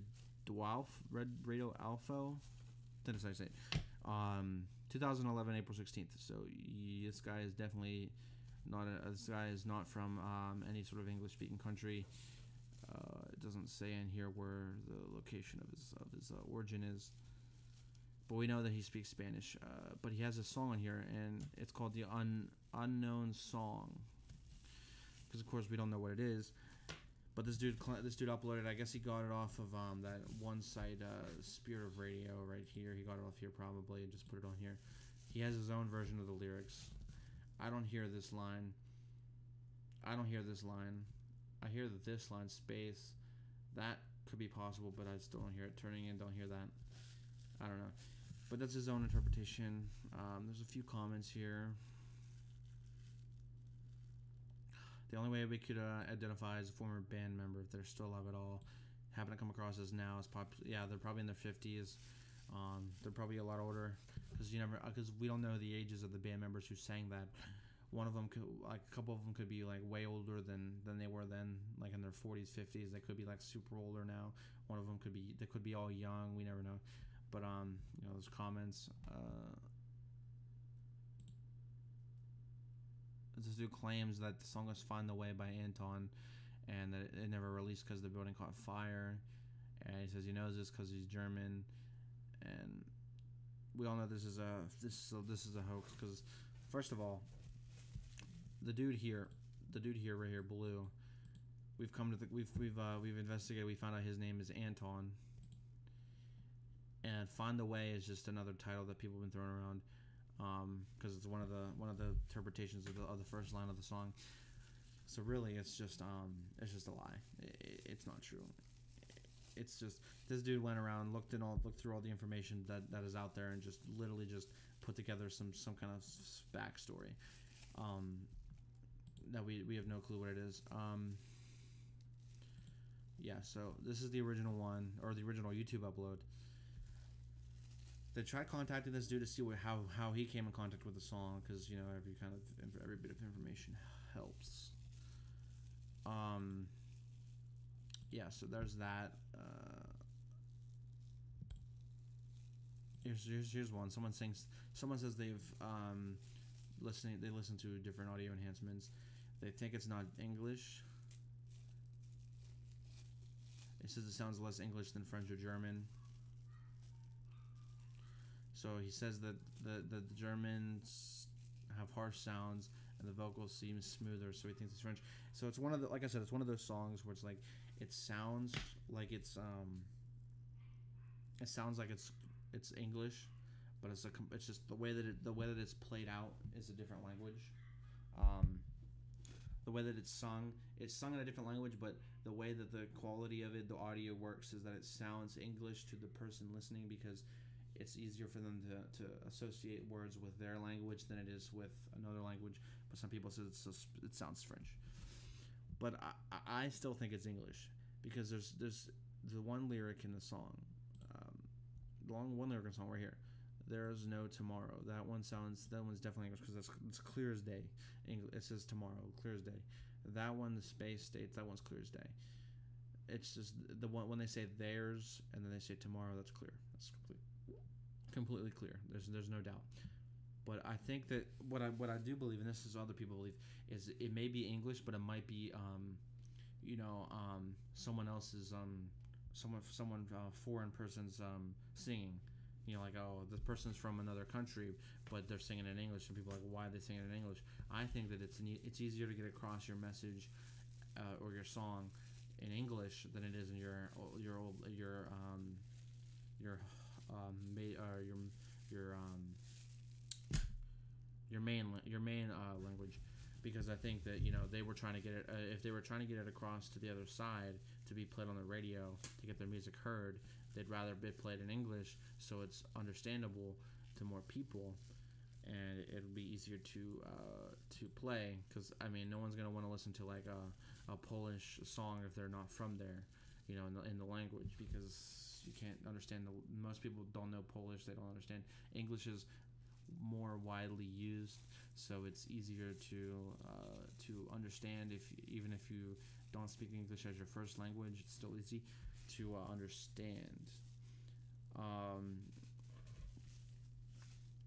Radio Alpha. Didn't I say it? 2011 April 16th. So this guy is definitely not. This guy is not from any sort of English speaking country. It doesn't say in here where the location of his origin is, but we know that he speaks Spanish. But he has a song on here, and it's called the Unknown Song, because of course we don't know what it is. But this dude uploaded. I guess he got it off of that one site, Spirit of Radio, right here. He got it off here probably and just put it on here. He has his own version of the lyrics. I don't hear this line. I hear this line, space. That could be possible, but I still don't hear it. Turning in, don't hear that. I don't know. But that's his own interpretation. There's a few comments here. The only way we could identify as a former band member, if they're still alive at all, happen to come across as now, is they're probably in their 50s. They're probably a lot older because we don't know the ages of the band members who sang that. One of them could, like, a couple of them could be like way older than they were then, like in their 40s, 50s. They could be like super older now. One of them could be all young. We never know. But those comments. This dude claims that the song was "Find the Way" by Anton, and that it never released because the building caught fire. And he says he knows this because he's German, and we all know this is a hoax. Because first of all, the dude here right here, Blue. We've investigated. We found out his name is Anton, and "Find the Way" is just another title that people have been throwing around, because it's one of the interpretations of the first line of the song. So really, it's just a lie. It's not true. It's just this dude went around, looked through all the information that is out there, and just literally just put together some kind of backstory. That we have no clue what it is. Yeah, so this is the original one, or the original YouTube upload. They tried contacting this dude to see how he came in contact with the song, because every bit of information helps. Yeah, so there's that. Here's one. Someone says they've they listen to different audio enhancements. They think it's not English. It says it sounds less English than French or German. So he says that the Germans have harsh sounds and the vocals seem smoother, so he thinks it's French. So it's one of the, like I said, it's one of those songs where it's like it sounds like it's English, but it's just the way that it's played out is a different language. The way that it's sung in a different language, but the way that the quality of it, the audio works, is that it sounds English to the person listening, because it's easier for them to associate words with their language than it is with another language. But some people say it sounds French. But I still think it's English, because there's the one lyric in the song, one lyric in the song right here. There's no tomorrow. That one's definitely English, because it's clear as day. It says tomorrow, clear as day. That one, the space states, that one's clear as day. It's just the one when they say theirs and then they say tomorrow, that's clear. That's completely clear. There's no doubt. But I think that what I do believe, and this is what other people believe, is it may be English, but it might be someone else's someone foreign person's singing. Like, oh, this person's from another country, but they're singing in English, and people are like, why are they singing in English? I think that it's easier to get across your message or your song in English than it is in your main language, because I think that they were trying to get it if they were trying to get it across to the other side to be played on the radio to get their music heard, they'd rather be played in English so it's understandable to more people, and it'll be easier to play, because no one's gonna want to listen to like a Polish song if they're not from there, in the language, because you can't understand most people don't know Polish. They don't understand English is more widely used, so it's easier to understand. Even if you don't speak English as your first language, it's still easy to understand.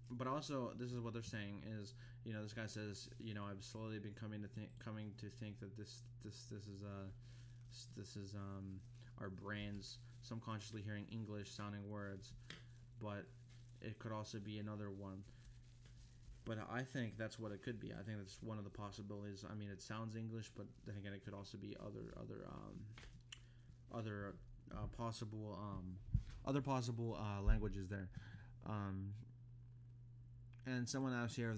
But also, this is what they're saying is, this guy says, I've slowly been coming to think that this is our brains subconsciously hearing English sounding words, but it could also be another one. But I think that's what it could be. I think that's one of the possibilities. It sounds English, but then again, it could also be other possible languages there. And someone asked here if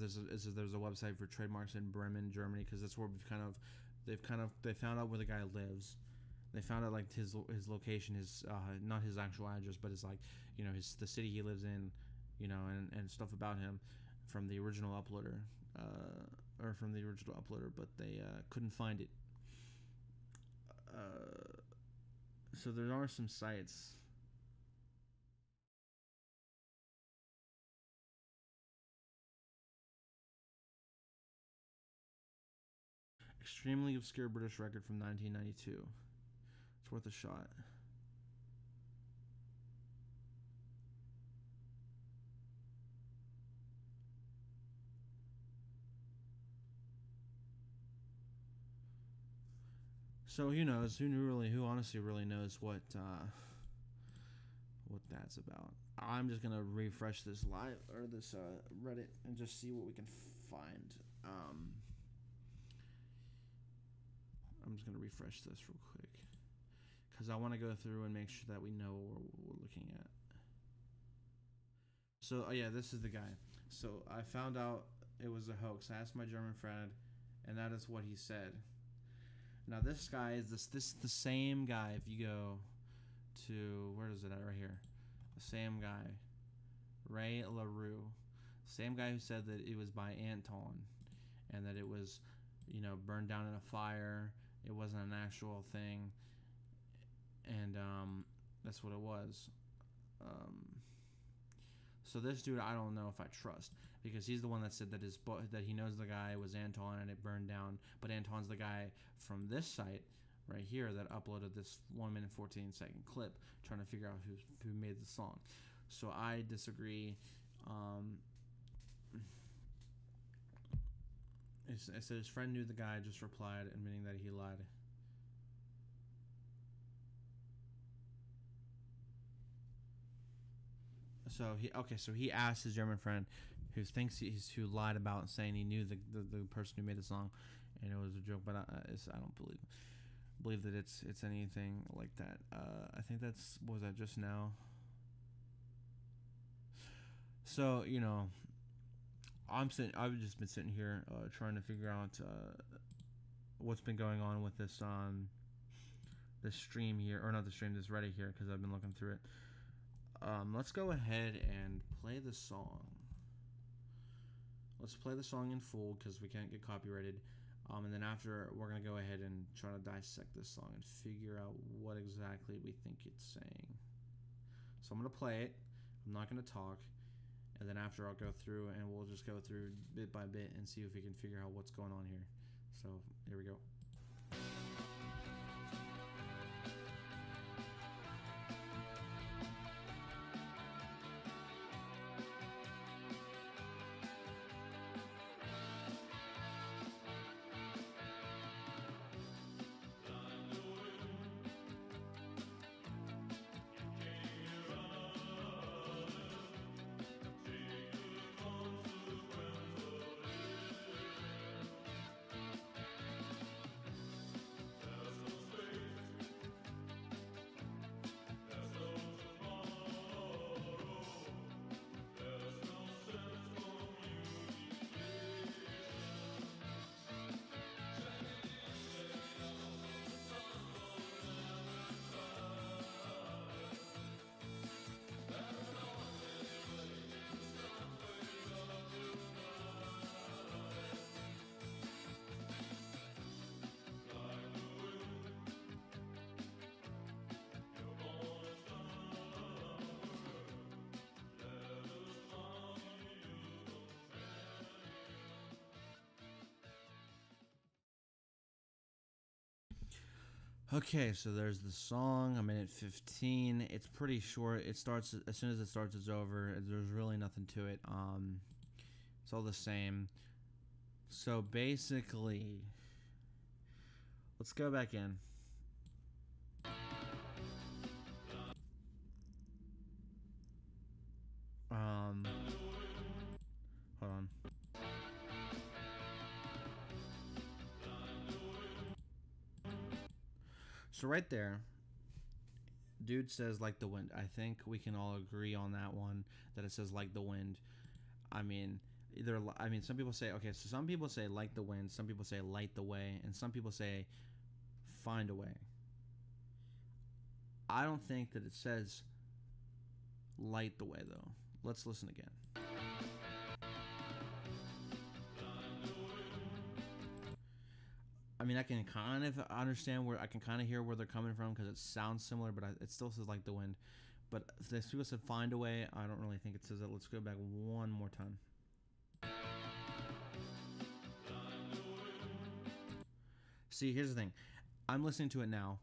there's a website for trademarks in Bremen, Germany, because that's where they found out where the guy lives. They found out like his location, his not his actual address, but it's like the city he lives in, and stuff about him from the original uploader, but they couldn't find it. So there are some sites extremely obscure British record from 1992. It's worth a shot. So who knows? Who honestly really knows what that's about? I'm just gonna refresh this live or this Reddit and just see what we can find. I'm just gonna refresh this real quick because I want to go through and make sure that we know what we're looking at. So yeah, this is the guy. So I found out it was a hoax. I asked my German friend, and that is what he said. Now this guy is this the same guy. If you go to, where is it at? Right here. The same guy, Ray LaRue, same guy who said that it was by Anton, and that it was, burned down in a fire. It wasn't an actual thing, and that's what it was. So this dude, I don't know if I trust, because he's the one that said that that he knows the guy was Anton and it burned down, but Anton's the guy from this site right here that uploaded this 1 minute 14-second clip trying to figure out who made the song. So I disagree. It said his friend knew the guy, just replied admitting that he lied. So he asked his German friend, who lied about saying he knew the person who made the song, and it was a joke. But I don't believe that it's anything like that. I think was that just now. So I've just been sitting here trying to figure out what's been going on with this this stream here, or not the stream, this Reddit here, because I've been looking through it. Let's go ahead and play the song. Let's play the song in full because we can't get copyrighted. And then after, we're going to go ahead and try to dissect this song and figure out what exactly we think it's saying. So I'm going to play it. I'm not going to talk. And then after, I'll go through and we'll just go through bit by bit and see if we can figure out what's going on here. So here we go. Okay, so there's the song, 1:15. It's pretty short. It starts, as soon as it starts, it's over. There's really nothing to it. It's all the same. So basically, let's go back in. Hold on. So right there, dude says like the wind. I think we can all agree on that one, that it says like the wind. Some people say, okay, so some people say like the wind, some people say light the way, and some people say find a way. I don't think that it says light the way though. Let's listen again. I can kind of understand I can kind of hear where they're coming from because it sounds similar, but it still says like the wind. But if people said find a way, I don't really think it says that. Let's go back one more time. See, here's the thing. I'm listening to it now,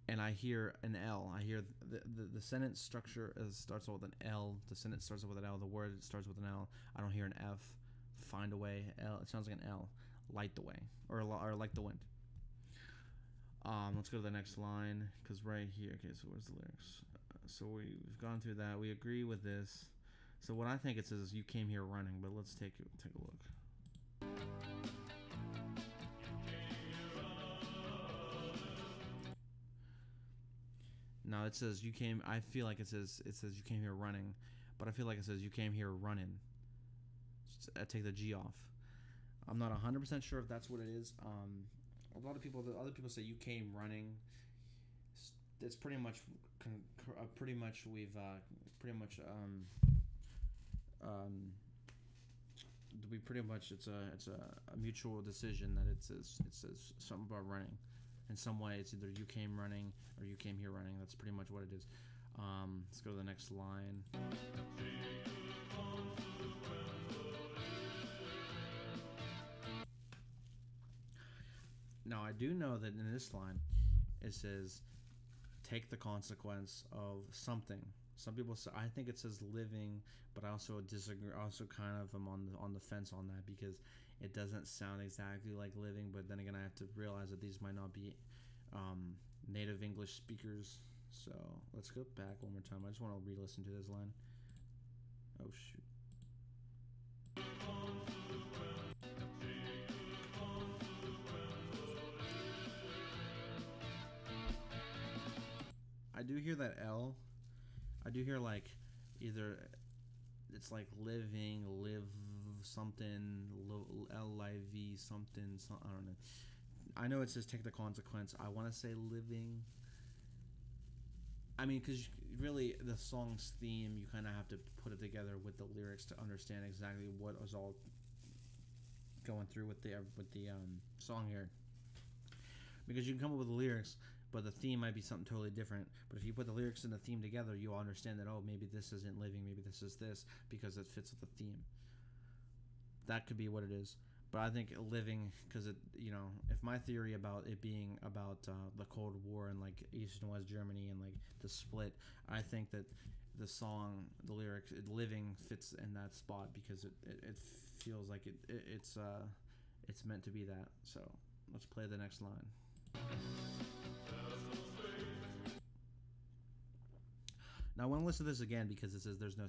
and I hear an L. I hear the sentence structure starts with an L. The sentence starts with an L. The word starts with an L. I don't hear an F. Find a way. L. It sounds like an L. Light the way, or like the wind. Let's go to the next line, because right here. Okay, so where's the lyrics? So we've gone through that. We agree with this. So what I think it says is you came here running, but let's take a look. No, it says you came. I feel like it says you came here running, but I feel like it says you came here running. I take the G off. I'm not 100% sure if that's what it is. A lot of people, other people say you came running. It's pretty much we've we pretty much it's a mutual decision that it says something about running. In some way, it's either you came running or you came here running. That's pretty much what it is. Let's go to the next line. Now, I do know that in this line, it says, take the consequence of something. Some people say, I think it says living, but I also disagree. Also, kind of am on the fence on that, because it doesn't sound exactly like living. But then again, I have to realize that these might not be native English speakers. So let's go back one more time. I just want to re-listen to this line. Oh shoot. I do hear that L. I do hear like either it's like living, live something, L-I-V something, I don't know. I know it says take the consequence. I want to say living. I mean, because really the song's theme, you kind of have to put it together with the lyrics to understand exactly what was all going through with the song here. Because you can come up with the lyrics, but the theme might be something totally different. But if you put the lyrics and the theme together, you'll understand that, oh, maybe this isn't living, maybe this is this, because it fits with the theme. That could be what it is. But I think living, because it, if my theory about it being about the Cold War and like East and West Germany and like the split, I think that the song, the lyrics, living fits in that spot because it feels like it's meant to be that. So let's play the next line. Now I want to listen to this again because it says there's no.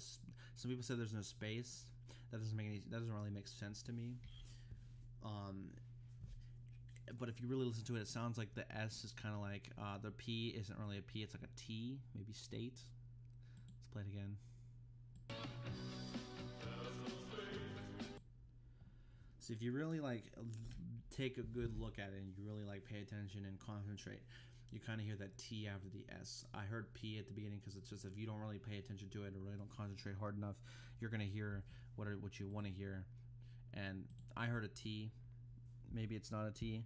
Some people say there's no space. That doesn't really make sense to me. But if you really listen to it, it sounds like the S is kind of like the P isn't really a P. It's like a T, maybe state. Let's play it again. So if you really like take a good look at it and you really like pay attention and concentrate, you kind of hear that T after the S. I heard P at the beginning because it's just if you don't really pay attention to it or really don't concentrate hard enough, you're gonna hear what you want to hear. And I heard a T. Maybe it's not a T,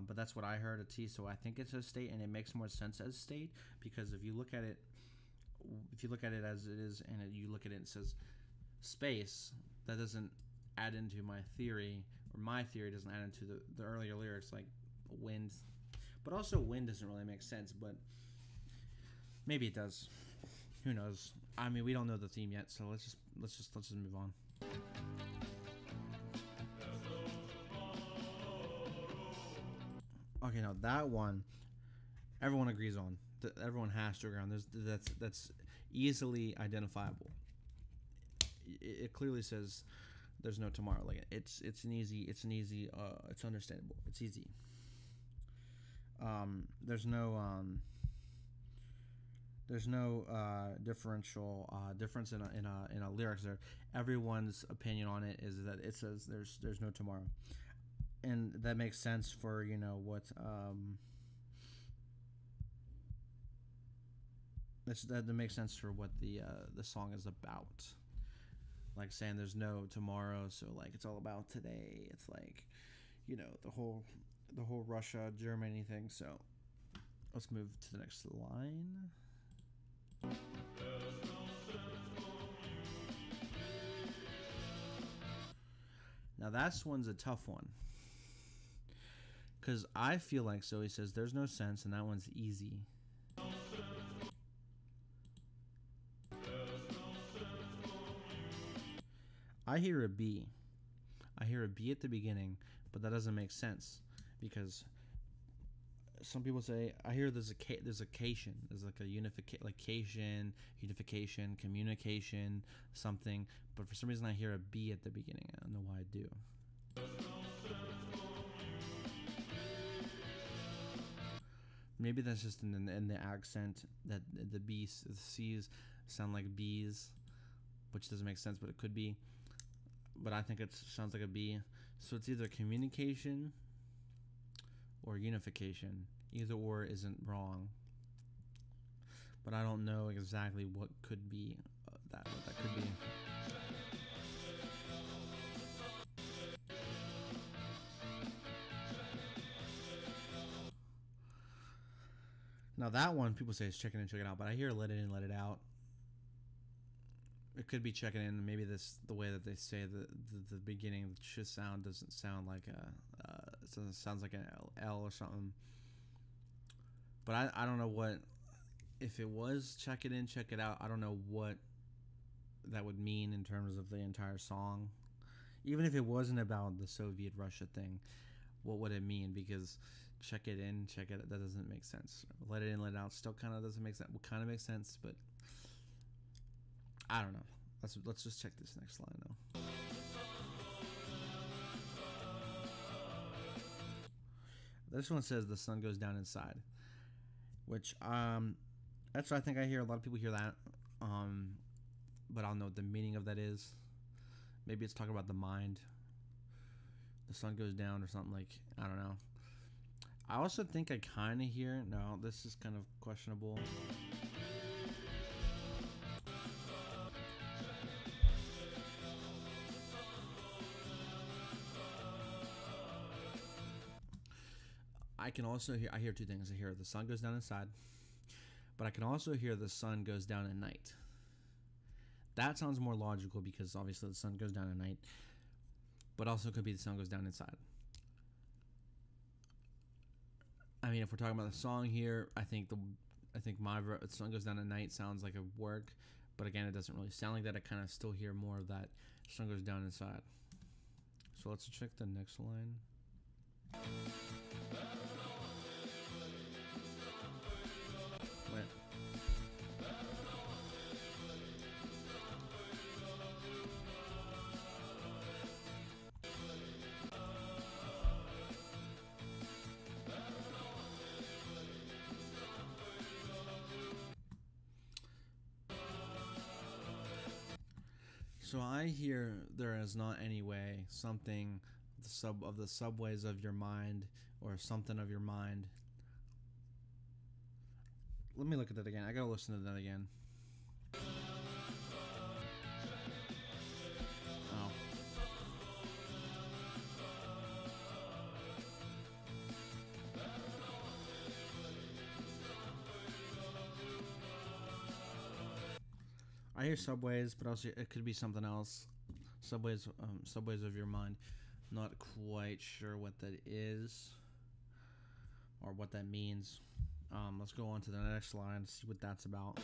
but that's what I heard, a T. So I think it's a state, and it makes more sense as state because if you look at it as it is, and you look at it and it says space, that doesn't add into my theory, or my theory doesn't add into the earlier lyrics like wind. But also wind doesn't really make sense, but maybe it does. Who knows? I mean, we don't know the theme yet, so let's just move on. Okay, now that one, everyone agrees on. Everyone has to agree on. That's easily identifiable. It clearly says there's no tomorrow. Like it's understandable. It's easy. There's no difference in a lyrics there. Everyone's opinion on it is that it says there's no tomorrow. And that makes sense for what that makes sense for what the song is about. Like saying there's no tomorrow, so like it's all about today. It's like the whole Russia Germany thing. So let's move to the next line. Now that one's a tough one. Because I feel like, so he says, there's no sense, and that one's easy. I hear a B. I hear a B at the beginning, but that doesn't make sense because some people say I hear there's a cation, there's like a unification, communication, something. But for some reason, I hear a B at the beginning. I don't know why I do. Maybe that's just in the accent that the B's, the C's sound like B's, which doesn't make sense, but it could be. But I think it sounds like a B. So it's either communication or unification. Either or isn't wrong. But I don't know exactly what could be what that could be. Now that one, people say it's check in and check it out, but I hear let it in, let it out. It could be checking in. Maybe the way that they say the beginning should sound doesn't sound like it sounds like an L or something. But I don't know what, if it was check it in, check it out, I don't know what that would mean in terms of the entire song. Even if it wasn't about the Soviet Russia thing, what would it mean? Because check it in, check it, that doesn't make sense. Let it in, let it out still kind of doesn't make sense. Well, kind of makes sense, but I don't know. Let's just check this next line though. This one says the sun goes down inside, which that's what I think I hear. A lot of people hear that, but I don't know what the meaning of that is. Maybe it's talking about the mind. The sun goes down or something, like, I don't know. I also think I kind of hear, no, this is kind of questionable. I can also hear, I hear two things. I hear the sun goes down inside, but I can also hear the sun goes down at night. That sounds more logical because obviously the sun goes down at night, but also could be the sun goes down inside. I mean, if we're talking about the song here, I think my the sun goes down at night sounds like a work, but again, it doesn't really sound like that. I kind of still hear more of that sun goes down inside. So let's check the next line. Wait. So I hear there is not any way, something, the subways of your mind, or something of your mind. Let me look at that again. I gotta listen to that again. Oh. I hear subways, but also it could be something else. Subways of your mind. Not quite sure what that is or what that means. Let's go on to the next line, see what that's about.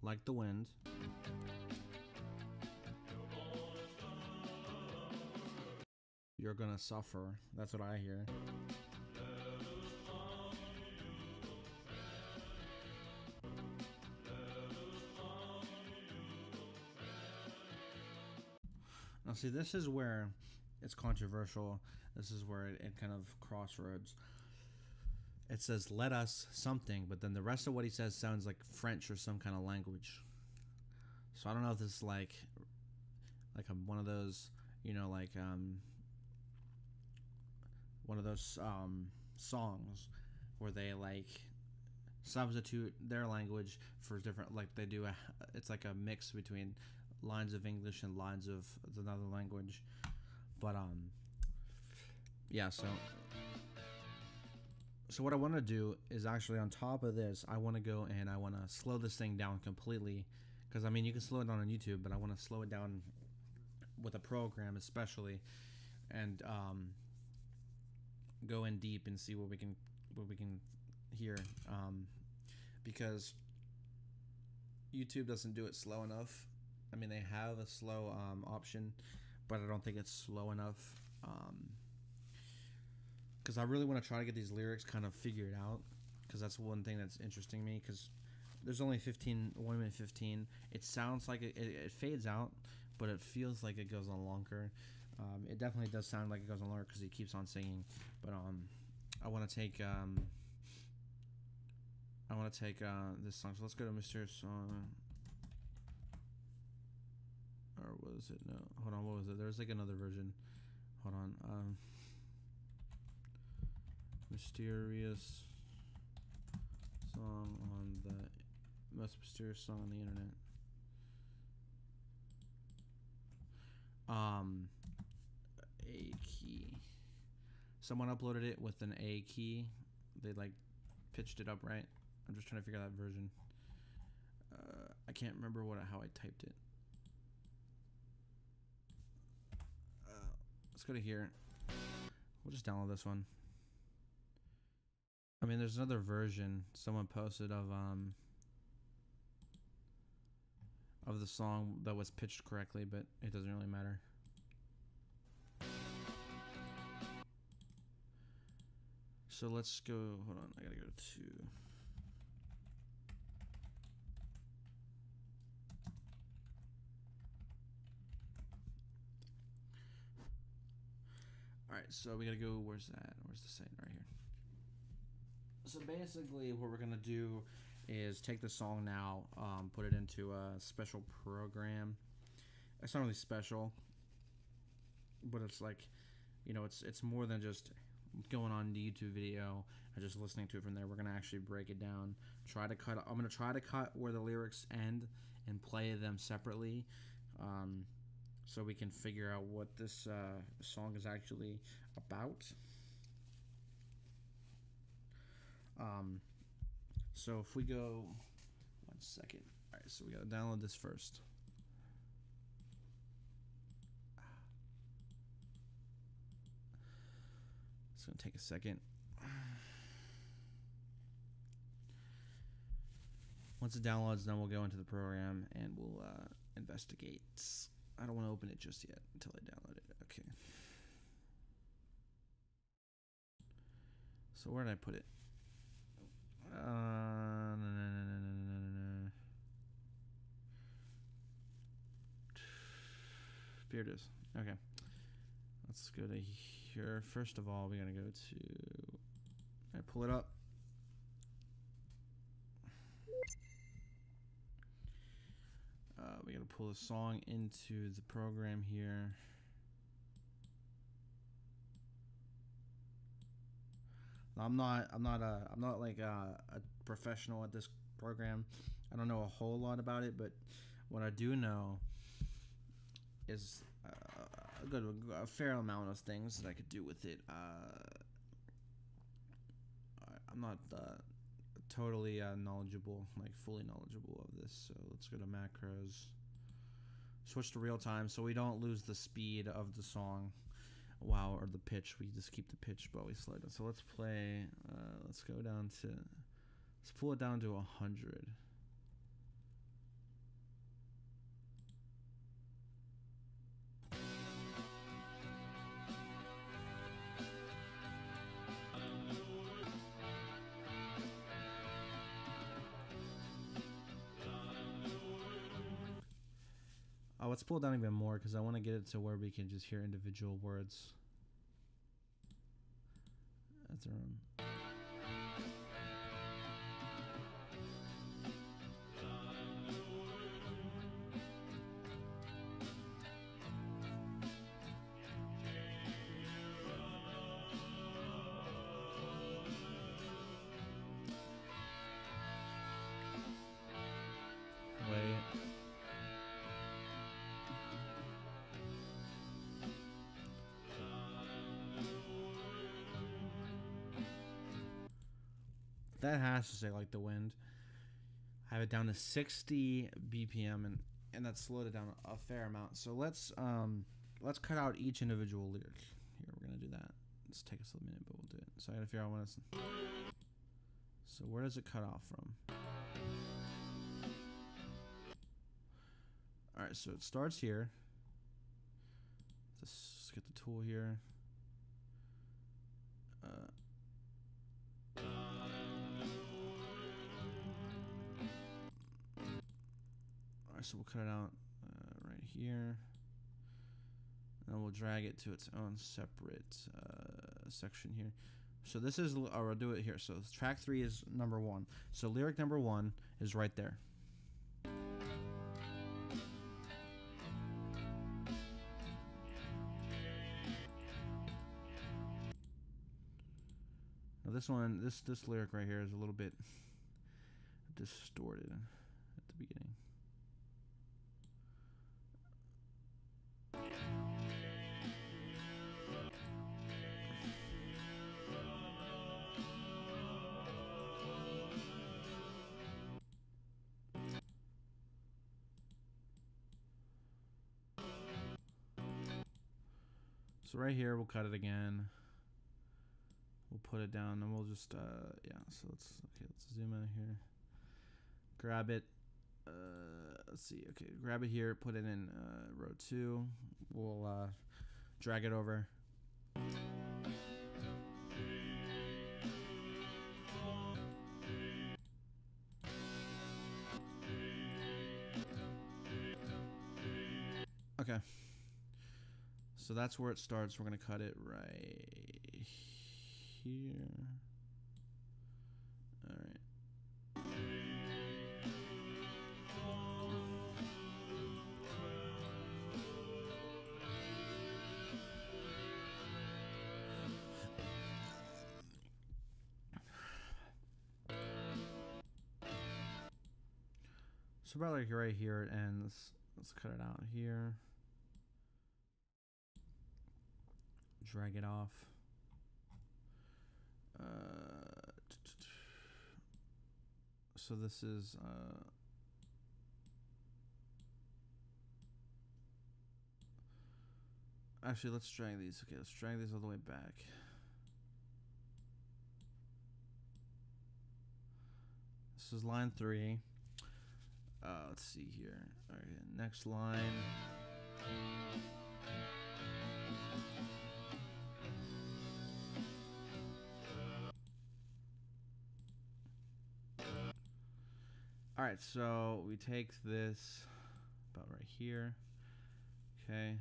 Like the wind. You're gonna suffer. That's what I hear. Now see, this is where it's controversial. This is where it kind of crossroads. It says, let us something, but then the rest of what he says sounds like French or some kind of language. So I don't know if this is like one of those, one of those songs where they like substitute their language for different, like they do it's like a mix between lines of English and lines of another language. But yeah, so what I want to do is actually, on top of this, I want to go and I want to slow this thing down completely, because I mean you can slow it down on YouTube, but I want to slow it down with a program especially, and go in deep and see what we can hear, because YouTube doesn't do it slow enough. I mean, they have a slow option, but I don't think it's slow enough, because I really want to try to get these lyrics kind of figured out, because that's one thing that's interesting me, because there's only 1 minute 15. It sounds like it fades out, but it feels like it goes on longer. It definitely does sound like it goes on longer because he keeps on singing. But I want to take this song. So let's go to Mysterious Song. Or was it? No, hold on. What was it? There's like another version. Hold on. Mysterious Song on the most mysterious song on the internet. A key. Someone uploaded it with an A key. They like pitched it up right. I'm just trying to figure out that version. I can't remember how I typed it. Let's go to here. We'll just download this one. I mean, there's another version someone posted of the song that was pitched correctly, but it doesn't really matter. So let's go, hold on, I gotta go to... Alright, so we gotta go, where's that? Where's the site? Right here. So basically what we're gonna do is take the song now, put it into a special program. It's not really special, but it's like, you know, it's more than just going on the YouTube video and just listening to it from there. We're gonna actually break it down. I'm gonna try to cut where the lyrics end and play them separately, so we can figure out what this song is actually about. So if we go, 1 second. All right, so we gotta download this first. It's gonna take a second. Once it downloads, then we'll go into the program and we'll investigate. I don't want to open it just yet until I download it. Okay. So where did I put it? Here it is. Okay. Let's go to here. First of all, we gotta go to. I pull it up. We gotta pull the song into the program here. I'm not like a professional at this program. I don't know a whole lot about it, but what I do know is a fair amount of things that I could do with it. I'm not totally knowledgeable, like fully knowledgeable of this. So let's go to macros. Switch to real time so we don't lose the speed of the song. Wow, or the pitch. We just keep the pitch while we slow down. So let's play. Let's go down to. Let's pull it down to 100. Let's pull it down even more because I want to get it to where we can just hear individual words. That's our own. That has to say like the wind. I have it down to 60 BPM and and that slowed it down a fair amount. So let's cut out each individual lyric. Here, we're gonna do that. Let's take us a minute, but we'll do it. So I gotta figure out when it's. So where does it cut off from? All right, so it starts here. Let's get the tool here. Alright, so we'll cut it out right here. And we'll drag it to its own separate section here. So this is, or I'll do it here. So track 3 is number 1. So lyric number 1 is right there. Now this one, this lyric right here is a little bit distorted at the beginning. So right here, we'll cut it again. We'll put it down, and we'll just, yeah. So let's zoom in here. Grab it. Let's see. Okay, grab it here. Put it in row 2. We'll drag it over. Okay. So that's where it starts. We're gonna cut it right here. All right. So about like right here it ends. Let's cut it out here. Drag it off. So this is actually, let's drag these. Okay, let's drag these all the way back. This is line 3. Let's see here. All right, next line. All right, so we take this about right here. Okay.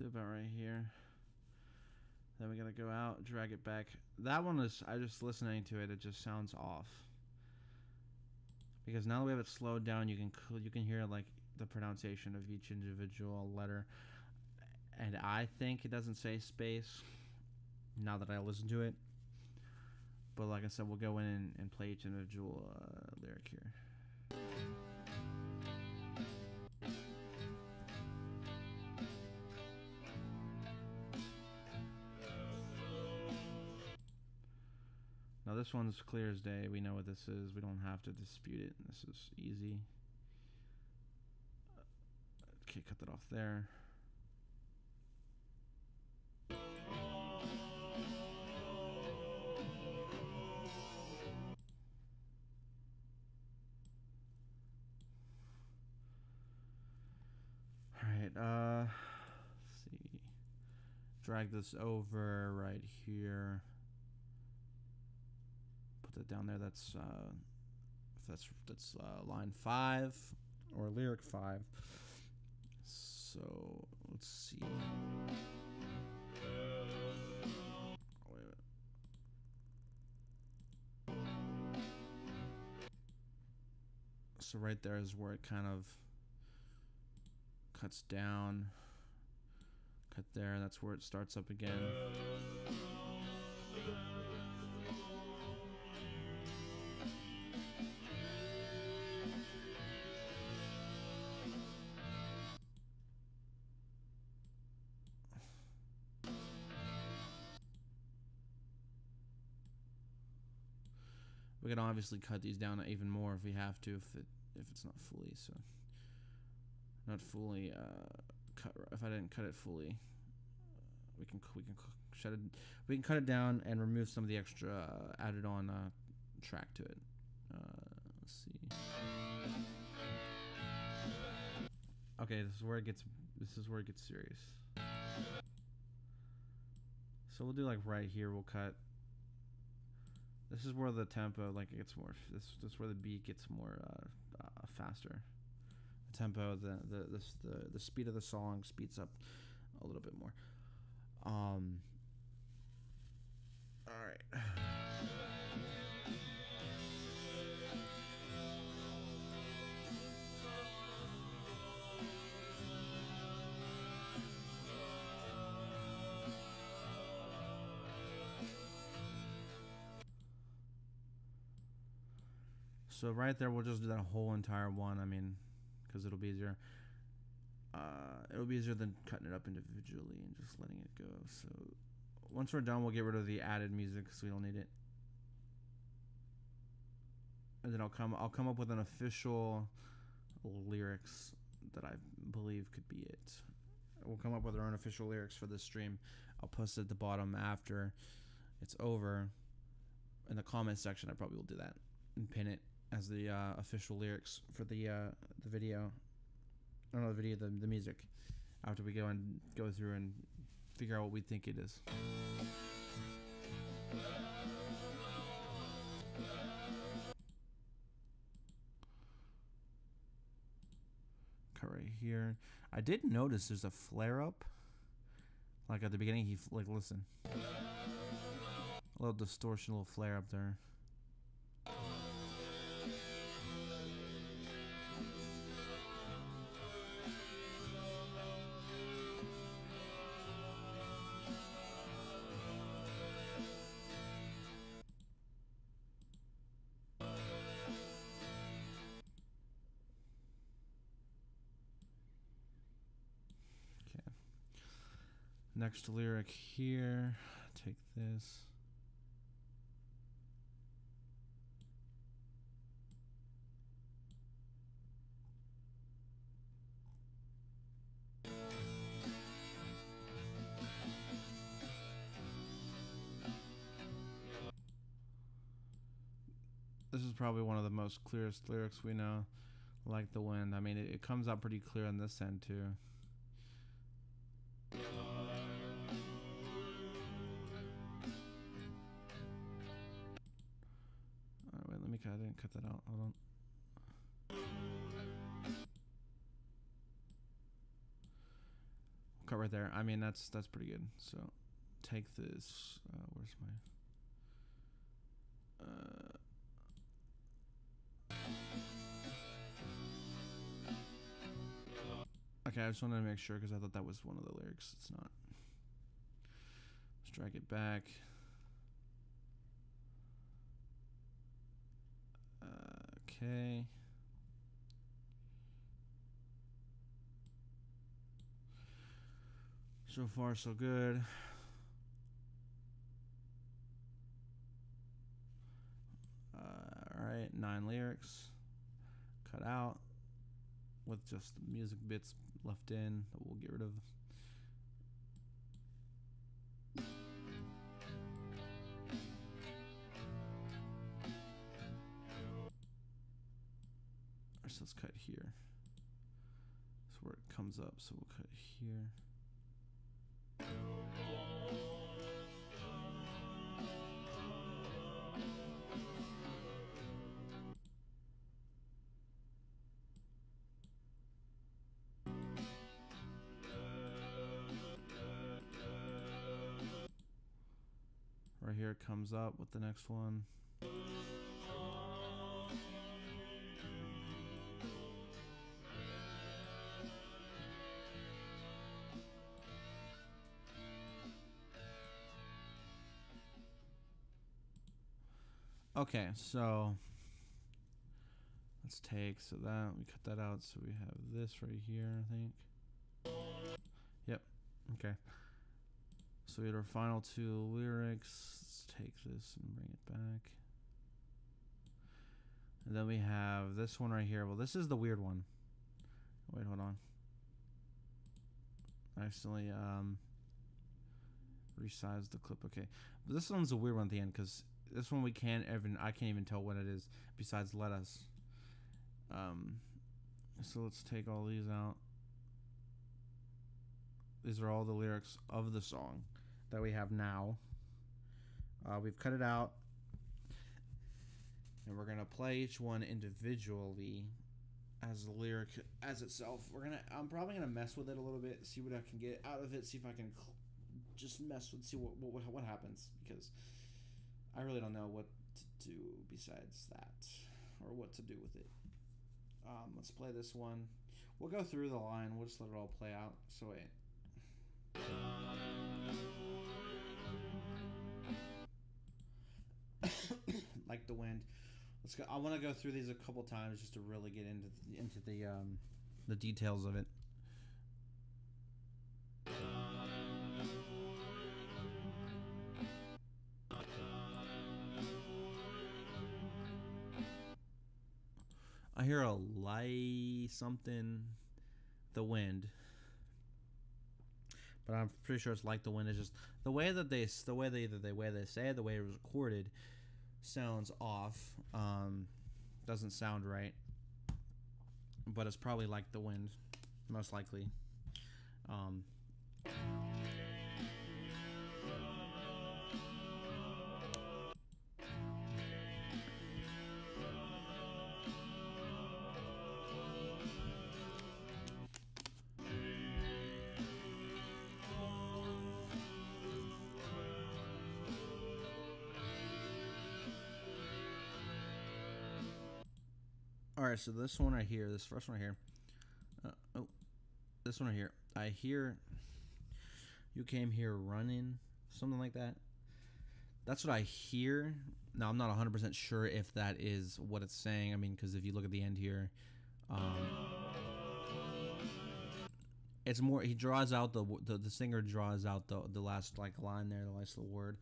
About right here. Then we gotta go out, drag it back. That one is, I just listening to it, it just sounds off. Because now that we have it slowed down, you can hear like the pronunciation of each individual letter. And I think it doesn't say space now that I listen to it. But like I said, we'll go in and play each individual lyric here. Now this one's clear as day. We know what this is. We don't have to dispute it. This is easy. Okay, cut that off there. Alright, let's see. Drag this over right here. That down there, that's line 5 or lyric 5. So let's see. So right there is where it kind of cuts down. Cut there, that's where it starts up again. We can obviously cut these down even more if we have to, if it's not fully, so not fully cut. If I didn't cut it fully, we can shut it. We can cut it down and remove some of the extra added on track to it. Let's see. Okay, this is where it gets serious. So we'll do like right here. We'll cut. This is where the tempo like it gets more. This is where the beat gets more faster. The tempo, the speed of the song speeds up a little bit more. All right. So right there, we'll just do that whole entire one. I mean, because it'll be easier. It'll be easier than cutting it up individually and just letting it go. So once we're done, we'll get rid of the added music because we don't need it. And then I'll come up with an official lyrics that I believe could be it. We'll come up with our own official lyrics for this stream. I'll post it at the bottom after it's over. In the comment section, I probably will do that and pin it as the official lyrics for the video. I don't know, the video, the music. After we go through and figure out what we think it is. Cut right here. I did notice there's a flare up. Like at the beginning, listen. A little distortion, a little flare up there. Next lyric here, take this. This is probably one of the most clearest lyrics we know, like the wind. I mean, it comes out pretty clear on this end too. I didn't cut that out. Hold on. Cut right there. I mean, that's pretty good. So, take this. Where's my? Okay, I just wanted to make sure because I thought that was one of the lyrics. It's not. Let's drag it back. Okay. So far, so good. All right, 9 lyrics. Cut out with just the music bits left in that we'll get rid of. So let's cut here. That's where it comes up, so we'll cut here. Right here it comes up with the next one. Okay, so let's take, so that we cut that out, so we have this right here, I think. Yep. Okay. So we had our final 2 lyrics. Let's take this and bring it back. And then we have this one right here. Well, this is the weird one. Wait, hold on. I accidentally resized the clip. Okay, but this one's a weird one at the end because this one I can't even tell what it is besides let us. So let's take all these out. These are all the lyrics of the song that we have now. We've cut it out, and we're gonna play each one individually as the lyric as itself. I'm probably gonna mess with it a little bit, see what I can get out of it, see if I can just mess with, see what happens, because I really don't know what to do besides that, or what to do with it. Let's play this one. We'll go through the line. We'll just let it all play out. So wait. Like the wind. Let's go. I want to go through these a couple times just to really get into the details of it. I hear a light something, the wind, but I'm pretty sure it's like the wind. Is just the way that they say it, the way it was recorded, sounds off. Doesn't sound right, but it's probably like the wind, most likely. Alright, so this one right here, this first one right here, this one right here, I hear, you came here running, something like that. That's what I hear. Now, I'm not 100% sure if that is what it's saying. I mean, because if you look at the end here, it's more, he draws out the singer draws out the last, like, line there, the last little word.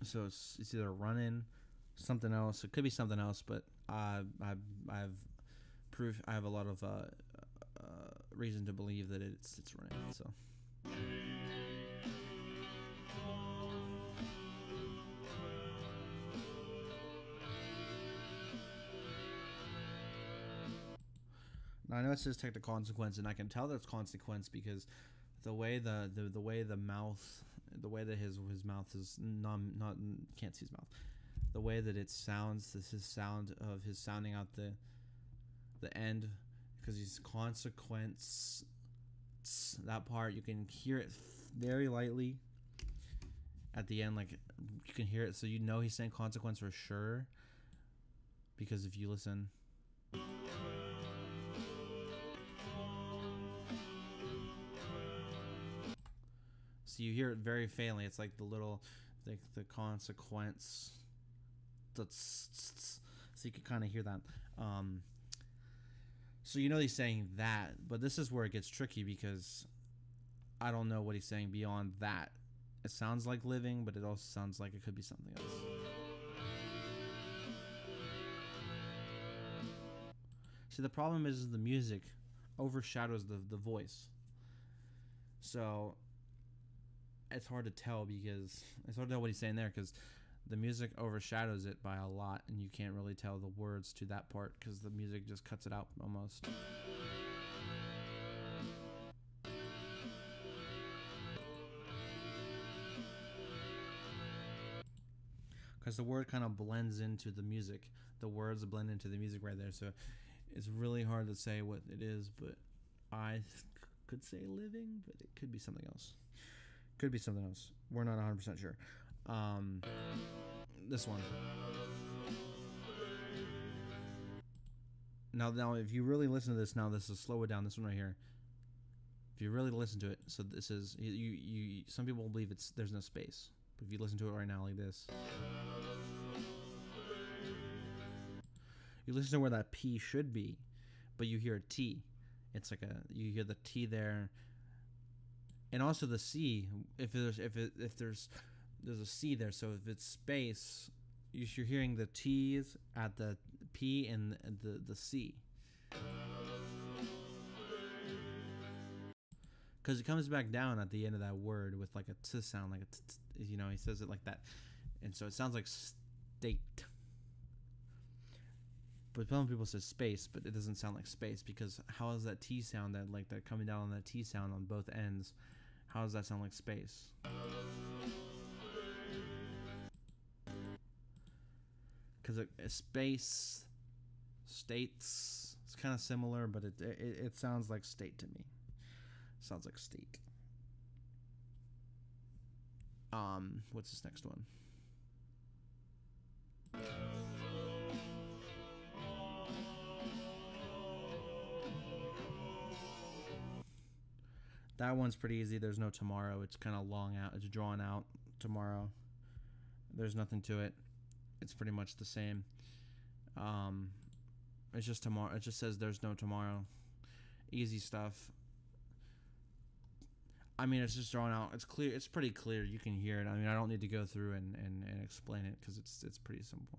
So it's either running, something else. It could be something else, but I have proof. I have a lot of reason to believe that it's running. So. Now I know it says technical consequence, and I can tell that it's consequence because the way the way the mouth. The way that his mouth is not can't see his mouth. The way that it sounds, this is sound of his sounding out the end, because he's consequence. That part you can hear it very lightly. At the end, like you can hear it, so you know he's saying consequence for sure. Because if you listen. So you hear it very faintly. It's like the little, the consequence. So you can kind of hear that. So you know he's saying that, but this is where it gets tricky because I don't know what he's saying beyond that. It sounds like living, but it also sounds like it could be something else. See, the problem is the music overshadows the voice. So it's hard to tell because it's hard to tell what he's saying there because the music overshadows it by a lot, and you can't really tell the words to that part because the music just cuts it out almost. Because the word kind of blends into the music. The words blend into the music right there, so it's really hard to say what it is, but I could say living, but it could be something else. Could be something else. We're not 100% sure. This one. Now, if you really listen to this, this is slow it down. This one right here. If you really listen to it, so this is you. Some people believe there's no space, but if you listen to it right now, like this, you listen to where that P should be, but you hear a T. It's like you hear the T there. And also the C, if there's there's a C there. So if it's space, you're hearing the T's at the P and the C. Because it comes back down at the end of that word with like a T sound, like a T, you know, he says it like that. And so it sounds like state. But some people say space, but it doesn't sound like space, because how is that T sound, that like that coming down on that T sound on both ends? How does that sound like space? Because space, states, it's kind of similar, but it sounds like state to me. Sounds like state. What's this next one? That one's pretty easy. There's no tomorrow. It's kind of long out. It's drawn out. Tomorrow. There's nothing to it. It's pretty much the same. It's just tomorrow. It just says there's no tomorrow. Easy stuff. I mean, it's just drawn out. It's clear. It's pretty clear. You can hear it. I mean, I don't need to go through and explain it, because it's pretty simple.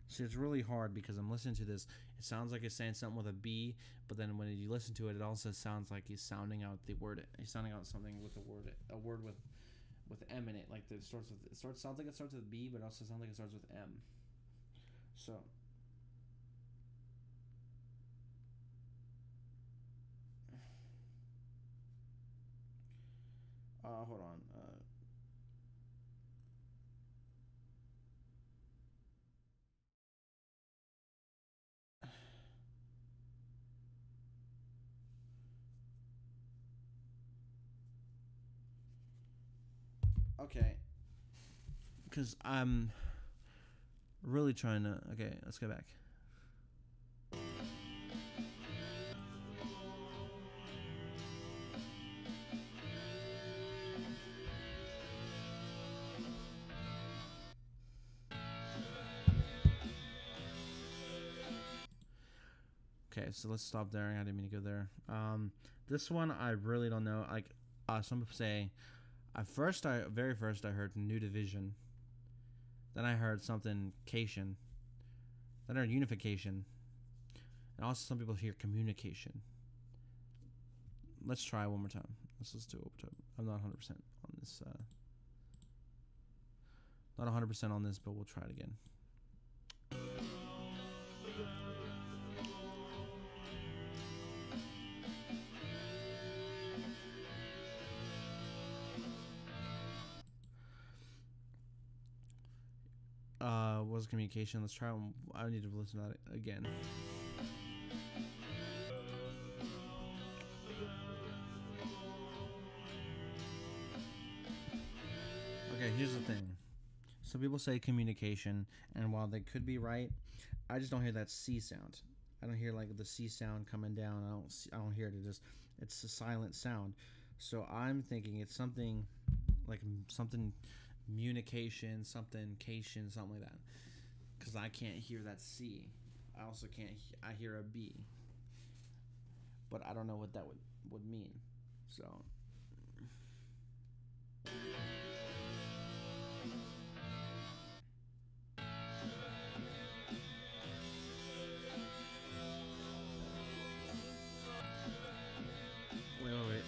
See, it's really hard because I'm listening to this. It sounds like it's saying something with a B, but then when you listen to it, it also sounds like he's sounding out the word. He's sounding out something with a word with M in it. Like sounds like it starts with B, but also sounds like it starts with M. So. Hold on. Okay. Because I'm really trying to... Okay, let's go back. Okay, so let's stop there. I didn't mean to go there. This one I really don't know. Like, some people say... Very first I heard New Division. Then I heard something Cation. Then I heard Unification. And also some people hear Communication. Let's try one more time. Let's just do it one more time. I'm not 100% on this. Not 100% on this, but we'll try it again. Was communication. Let's try one. I need to listen to that again. Okay, here's the thing. Some people say communication, and while they could be right, I just don't hear that C sound. I don't hear like the C sound coming down. I don't hear it. It's a silent sound. So I'm thinking it's something like something communication, something cation, something like that. Because I can't hear that C. I also can't. I hear a B, but I don't know what that would mean. So. Wait.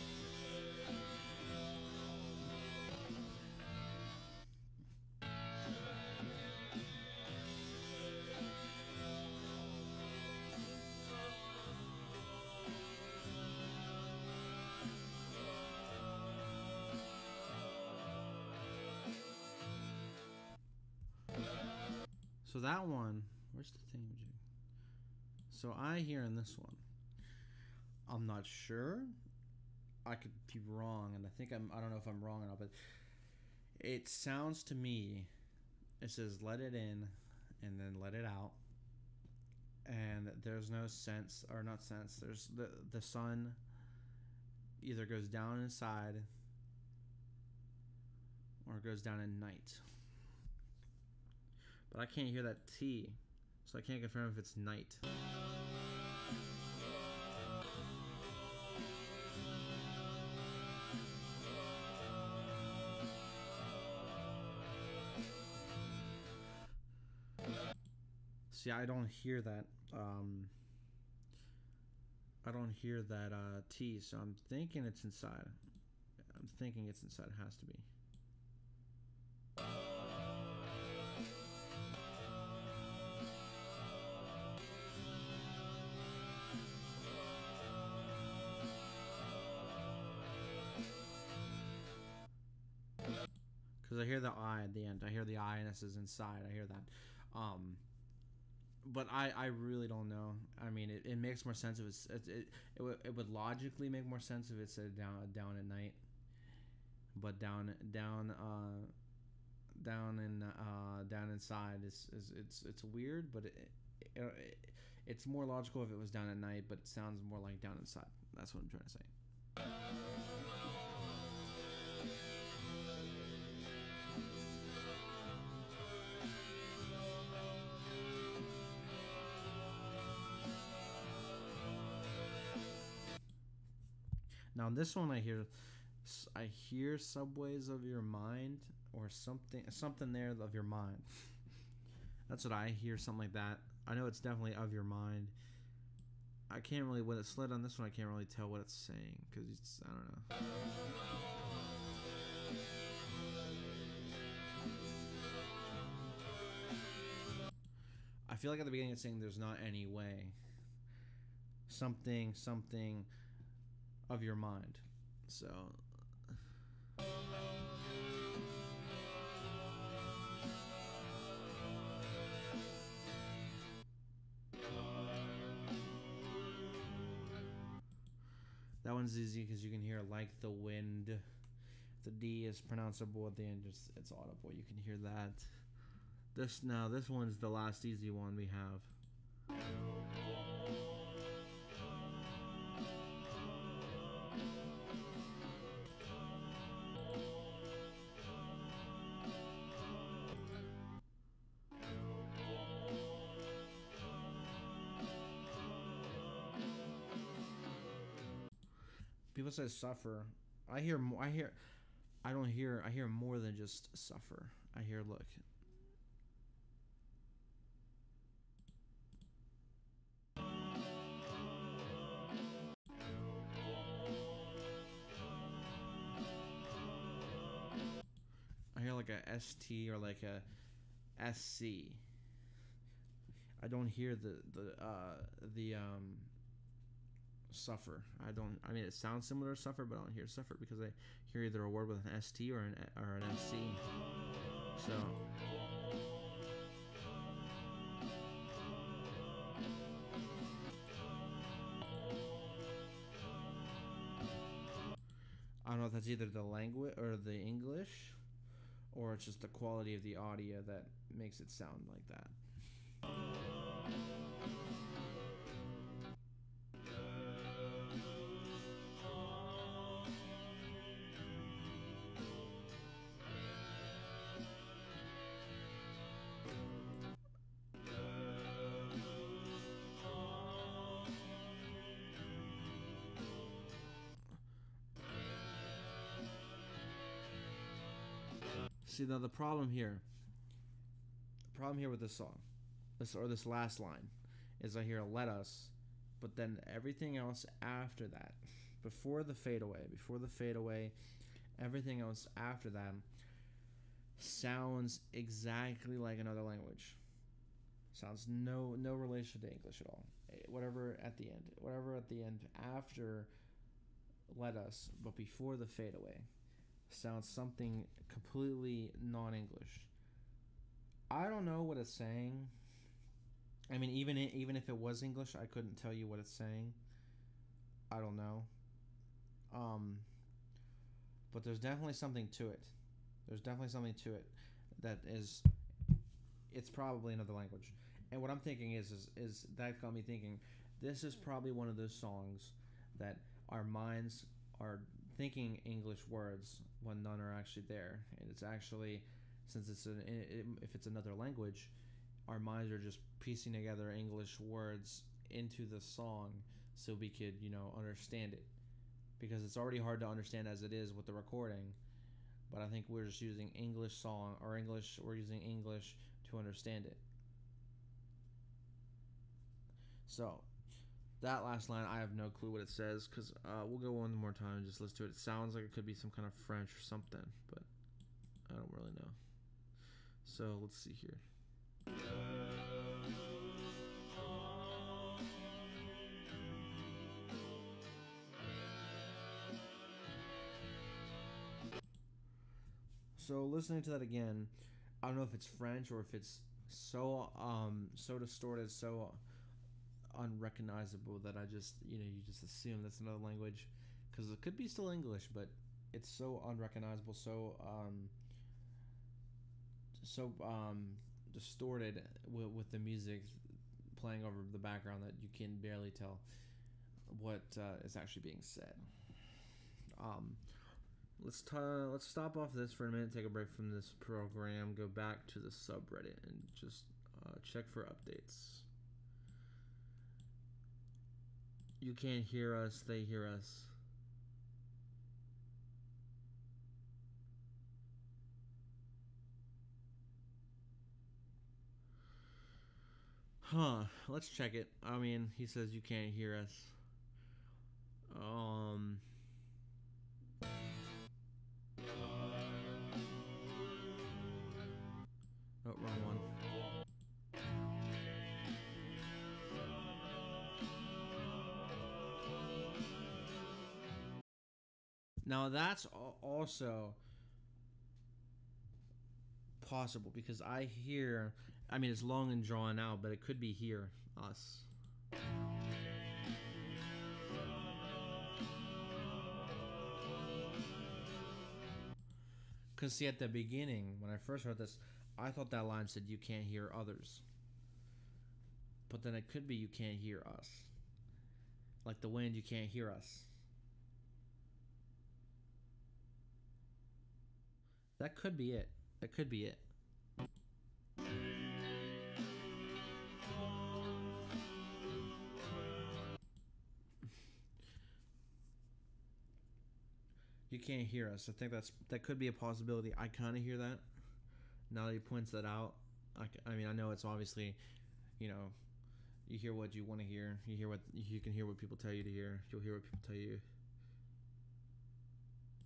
So that one, where's the thing? So I hear in this one, I'm not sure. I could be wrong, and I don't know if I'm wrong or not, but it sounds to me, it says let it in and then let it out. And there's no sense, or not sense, there's the sun either goes down inside or it goes down in night. But I can't hear that T, so I can't confirm if it's night. See, I don't hear that. I don't hear that T, so I'm thinking it's inside. I'm thinking it's inside. It has to be. Because I hear the I at the end. I hear the I and this is inside. I hear that. But I really don't know. I mean, it makes more sense if it would logically make more sense if it said down at night. But down inside it's weird, but it's more logical if it was down at night, but it sounds more like down inside. That's what I'm trying to say. Now this one I hear subways of your mind or something there of your mind. That's what I hear, something like that. I know it's definitely of your mind. I can't really, when it slid on this one, I can't really tell what it's saying because I don't know. I feel like at the beginning it's saying there's not any way. Something of your mind. So that one's easy because you can hear like the wind. The D is pronounceable at the end, just it's audible. You can hear that. This one's the last easy one we have. People say suffer. I hear more than just suffer. I hear look. I hear like a ST or like a SC. I don't hear the suffer. I mean, it sounds similar to suffer, but I don't hear suffer because I hear either a word with an ST or an SC. So I don't know if that's either the language or the English, or it's just the quality of the audio that makes it sound like that. See, now the problem here with this song, this last line, is I hear "let us," but then everything else after that, before the fadeaway, everything else after that sounds exactly like another language. Sounds no relation to English at all. Whatever at the end after "let us," but before the fadeaway, sounds something completely non-English. I don't know what it's saying. I mean, even if it was English, I couldn't tell you what it's saying. I don't know. But there's definitely something to it. That is, it's probably another language. And what I'm thinking is that got me thinking, this is probably one of those songs that our minds are thinking English words when none are actually there, and it's actually, since if it's another language, our minds are just piecing together English words into the song so we could understand it, because it's already hard to understand as it is with the recording. But I think we're just using English song or English. We're using English to understand it. So that last line, I have no clue what it says, because we'll go one more time and just listen to it. It sounds like it could be some kind of French or something, but I don't really know. So let's see here. So listening to that again, I don't know if it's French or if it's so distorted, so unrecognizable that I just you just assume that's another language, because it could be still English, but it's so unrecognizable, so distorted with the music playing over the background that you can barely tell what is actually being said. Let's stop off this for a minute, take a break from this program, go back to the subreddit, and just check for updates. You can't hear us, they hear us. Huh, let's check it. I mean, he says you can't hear us. Oh, wrong one. Now that's also possible, because I hear, I mean, it's long and drawn out, but it could be hear us. Because see, at the beginning, when I first heard this, I thought that line said you can't hear others. But then it could be you can't hear us. Like the wind, you can't hear us. That could be it. That could be it. You can't hear us. I think that could be a possibility. I kind of hear that. Now that he points that out, I mean, I know it's obviously, you hear what you want to hear. You can hear what people tell you to hear. You'll hear what people tell you.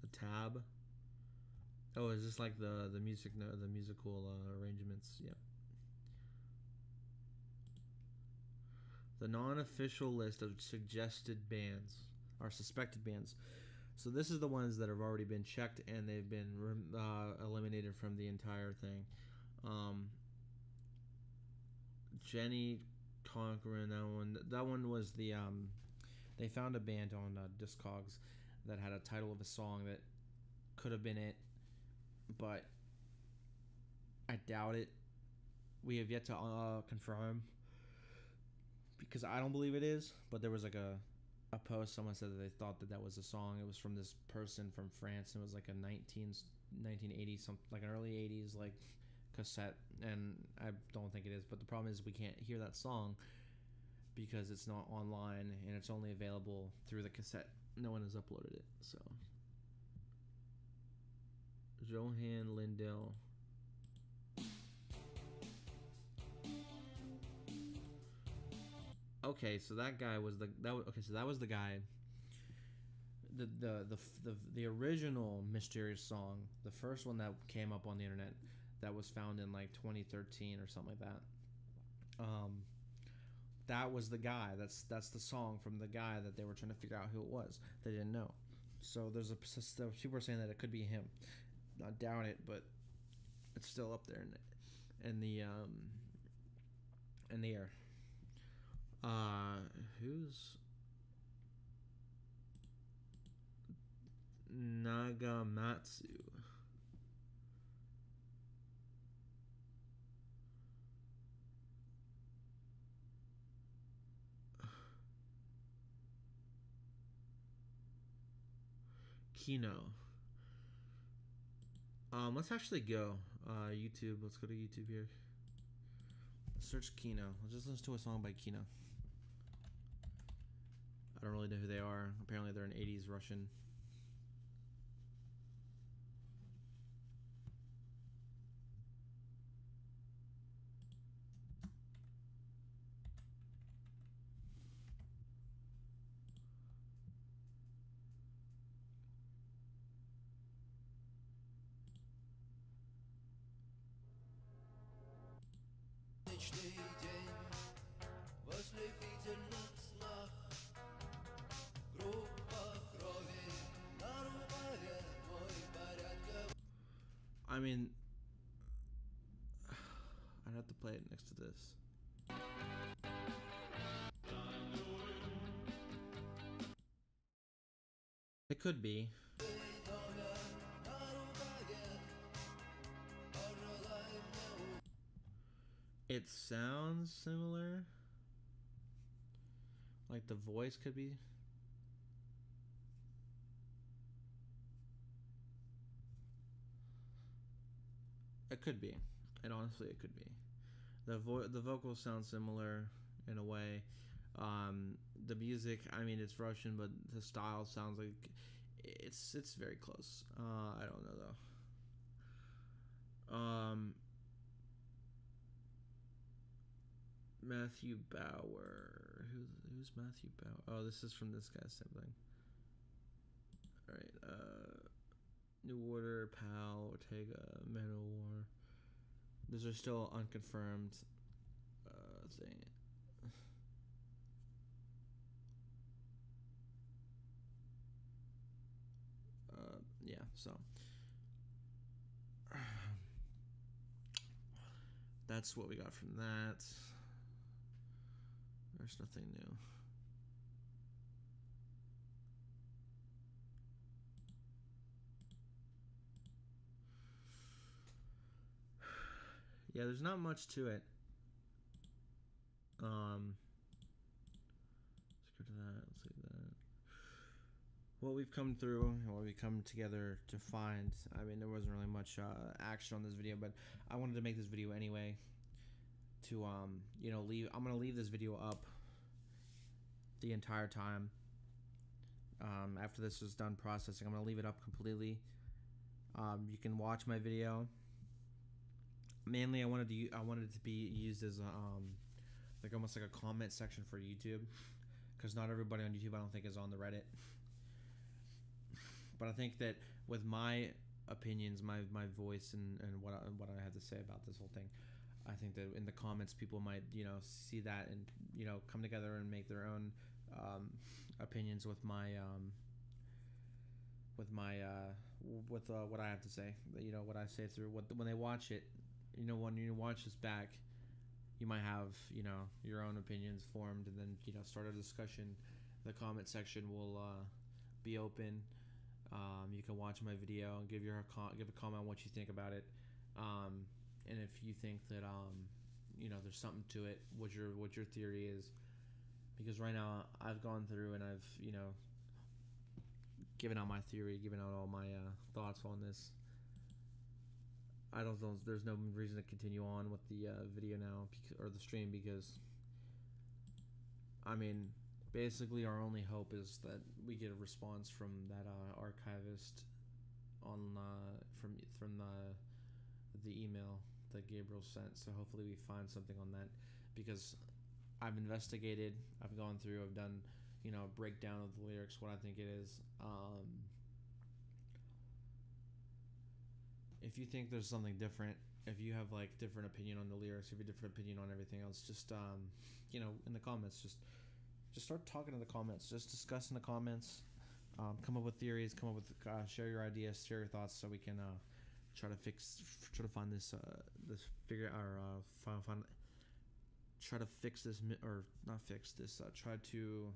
The tab. Oh, is this like the musical arrangements? Yeah. The non-official list of suggested bands or suspected bands. So this is the ones that have already been checked and they've been eliminated from the entire thing. Jenny Conquerin, that one was the they found a band on Discogs that had a title of a song that could have been it, but I doubt it. We have yet to confirm, because I don't believe it is, but there was like a post, someone said that they thought that was a song. It was from this person from France. It was like a 1980s, something like an early 80s like cassette, and I don't think it is. But the problem is we can't hear that song because it's not online and it's only available through the cassette. No one has uploaded it. So Johan Lindell. Okay, so that guy was that was the guy. The original mysterious song, the first one that came up on the internet, that was found in like 2013 or something like that. That was the guy. That's the song from the guy that they were trying to figure out who it was. They didn't know. So people are saying that it could be him. I doubt it, but it's still up there in the air. Who's Nagamatsu? Kino. Let's actually go YouTube. Let's go to YouTube here. Search Kino. Let's just listen to a song by Kino. I don't really know who they are. Apparently they're an 80s Russian. I mean, I'd have to play it next to this. It could be. It sounds similar. Like the voice could be. It could be. And honestly, it could be. The vocals sound similar in a way. The music, I mean, it's Russian, but the style sounds like it's very close. I don't know though. Matthew Bauer. Who's Matthew Bauer? Oh, this is from this guy's sibling. All right. New Order, Pal, Ortega, Manowar. Those are still unconfirmed thing. Yeah, so that's what we got from that. There's nothing new. Yeah, there's not much to it. Let's go to that. Let's leave that. What we've come through, what we come together to find. I mean, there wasn't really much action on this video, but I wanted to make this video anyway. To you know, I'm gonna leave this video up the entire time. After this is done processing, I'm gonna leave it up completely. You can watch my video. Mainly, I wanted it to be used as like almost like a comment section for YouTube, because not everybody on YouTube I don't think is on the Reddit. But I think that with my opinions, my voice, and what I have to say about this whole thing, I think that in the comments people might, you know, see that and, you know, come together and make their own opinions with my what I have to say. You know, what I say through when they watch it. You know, when you watch this back, you might have, you know, your own opinions formed, and then, you know, start a discussion. The comment section will be open. You can watch my video and give a comment on what you think about it, and if you think that you know, there's something to it, what your theory is. Because right now I've gone through and I've, you know, given out my theory, given out all my thoughts on this. I don't know. There's no reason to continue on with the video now, or the stream, because I mean, basically our only hope is that we get a response from that archivist on from the email that Gabriel sent. So hopefully we find something on that, because I've investigated, I've gone through, I've done, you know, a breakdown of the lyrics, what I think it is. If you think there's something different, if you have like different opinion on the lyrics, if you have a different opinion on everything else, just you know, in the comments, just start talking in the comments, just discuss in the comments, come up with theories, come up with share your ideas, share your thoughts, so we can try to find this figure, or try to fix this, or not fix this, try to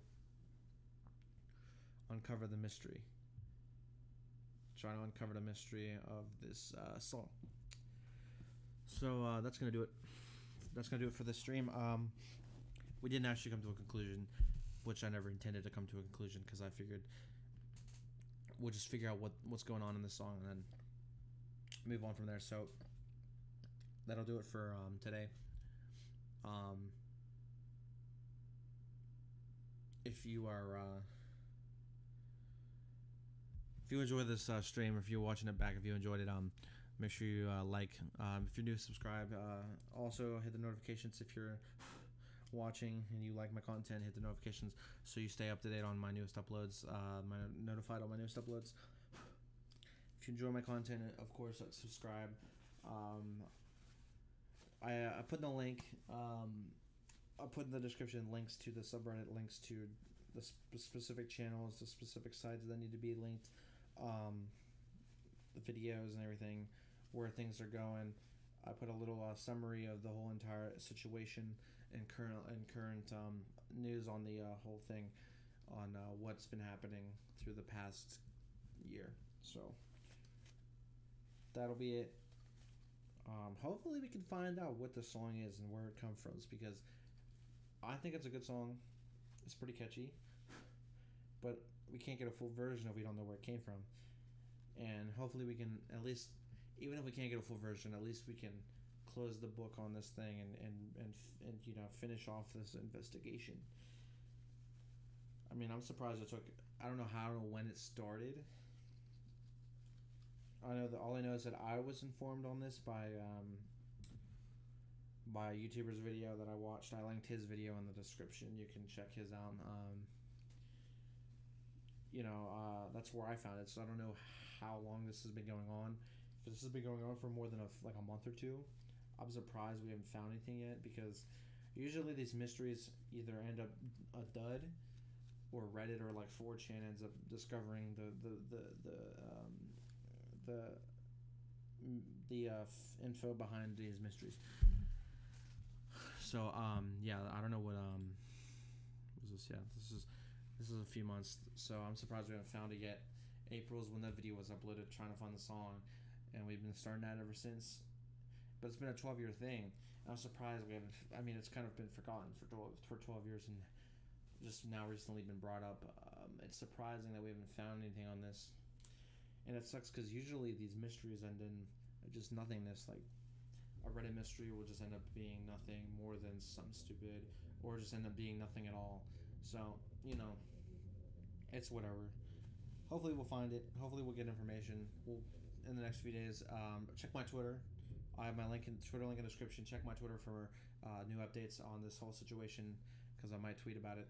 uncover the mystery. Trying to uncover the mystery of this song. So that's gonna do it. That's gonna do it for this stream. We didn't actually come to a conclusion, which I never intended to come to a conclusion, because I figured we'll just figure out what's going on in the song and then move on from there. So that'll do it for today. If you enjoy this stream, if you're watching it back, if you enjoyed it, make sure you like. If you're new, subscribe. Also hit the notifications if you're watching and you like my content. Hit the notifications so you stay up to date on my newest uploads. Notified on my newest uploads. If you enjoy my content, of course, subscribe. I put in the link. I'll put in the description links to the subreddit, links to the specific channels, the specific sites that need to be linked, the videos and everything, where things are going. I put a little summary of the whole entire situation and current news on the whole thing, on what's been happening through the past year. So that'll be it. Hopefully we can find out what the song is and where it comes from, because I think it's a good song. It's pretty catchy, but we can't get a full version if we don't know where it came from. And hopefully we can, at least, even if we can't get a full version, at least we can close the book on this thing and you know, finish off this investigation. I mean, I'm surprised it took, I don't know how or when it started. I know that all I know is that I was informed on this by a YouTuber's video that I watched. I linked his video in the description. You can check his out. That's where I found it. So I don't know how long this has been going on. If this has been going on for more than a month or two, I'm surprised we haven't found anything yet, because usually these mysteries either end up a dud, or Reddit or like 4chan ends up discovering the info behind these mysteries. So yeah, I don't know what was this. Yeah, this is a few months. So I'm surprised we haven't found it yet. April's when that video was uploaded, trying to find the song, and we've been starting that ever since. But it's been a 12-year thing. I'm surprised we haven't. I mean, it's kind of been forgotten for 12 years, and just now recently been brought up. It's surprising that we haven't found anything on this, and it sucks because usually these mysteries end in just nothingness. Like a Reddit mystery will just end up being nothing more than something stupid, or just end up being nothing at all. So, you know, it's whatever. Hopefully we'll find it. Hopefully we'll get information. We'll, in the next few days, check my Twitter. I have my Twitter link in the description. Check my Twitter for new updates on this whole situation, because I might tweet about it.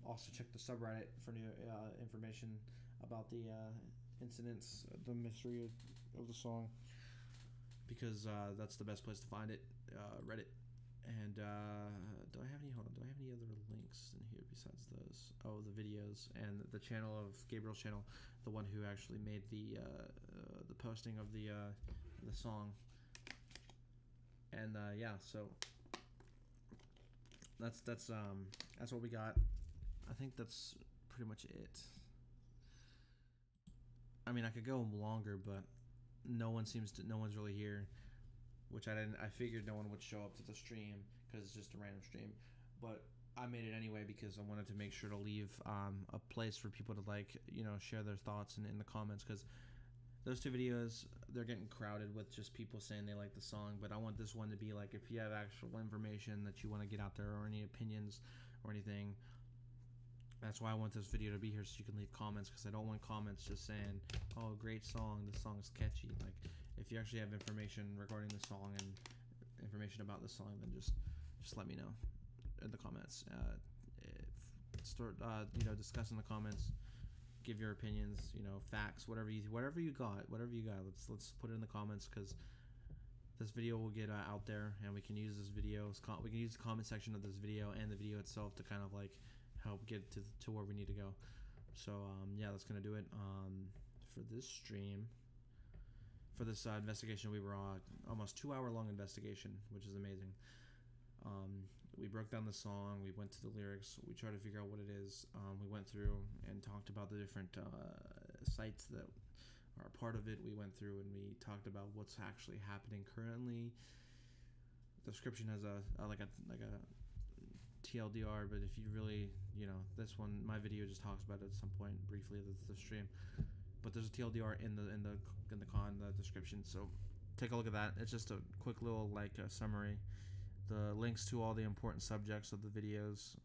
Also check the subreddit for new information about the incidents, the mystery of the song, because that's the best place to find it, Reddit. And do I have any other links in here besides those? Oh, the videos and the channel of Gabriel's channel, the one who actually made the posting of the song. And yeah, so that's what we got. I think that's pretty much it. I mean, I could go longer, but no one's really here, which I figured no one would show up to the stream because it's just a random stream. But I made it anyway because I wanted to make sure to leave a place for people to, like, you know, share their thoughts in the comments, because those two videos, they're getting crowded with just people saying they like the song. But I want this one to be like, if you have actual information that you want to get out there, or any opinions or anything, that's why I want this video to be here, so you can leave comments, because I don't want comments just saying, oh, great song, this song's catchy. Like, if you actually have information regarding the song and information about the song, then just let me know in the comments. Start discuss in the comments. Give your opinions, facts, whatever you got. Let's put it in the comments, because this video will get out there, and we can use this video. We can use the comment section of this video and the video itself to kind of like help get to where we need to go. So yeah, that's gonna do it for this stream. For this investigation, we were on almost 2-hour long investigation, which is amazing. We broke down the song, we went to the lyrics, we tried to figure out what it is. We went through and talked about the different sites that are a part of it. We went through and we talked about what's actually happening currently. The description has a TLDR, but if you really, this one, my video just talks about it at some point briefly, the stream. But there's a TLDR in the description, so take a look at that. It's just a quick little summary. The links to all the important subjects of the videos,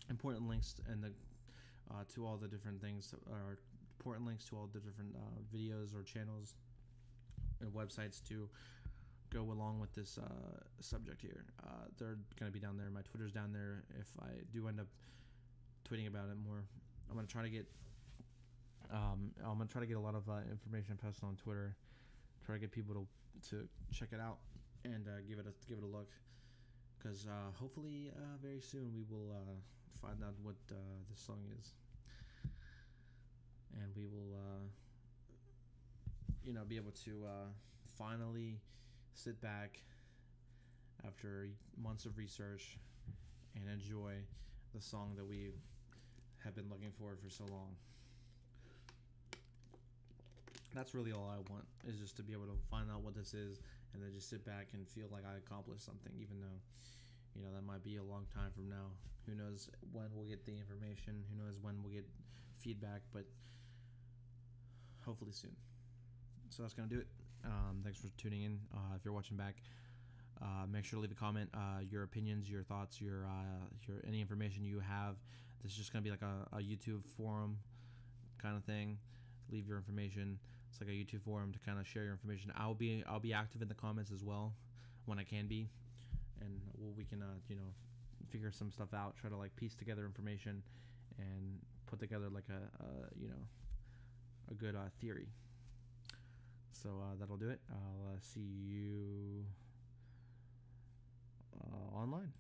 important links, and the to all the different things, or important links to all the different videos or channels and websites to go along with this subject here. They're gonna be down there. My Twitter's down there. If I do end up tweeting about it more, I'm gonna try to get a lot of information posted on Twitter. Try to get people to check it out and give it a look, because hopefully very soon we will find out what this song is, and we will be able to finally sit back after months of research and enjoy the song that we have been looking for so long. That's really all I want, is just to be able to find out what this is, and then just sit back and feel like I accomplished something, even though that might be a long time from now. Who knows when we'll get the information, who knows when we'll get feedback, but hopefully soon. So that's gonna do it. Thanks for tuning in. If you're watching back, make sure to leave a comment, your opinions, your thoughts, your any information you have. This is just gonna be like a YouTube forum kind of thing. Leave your information. It's like a YouTube forum to kind of share your information. I'll be active in the comments as well when I can be, and we can figure some stuff out. Try to piece together information and put together a good theory. So that'll do it. I'll see you online.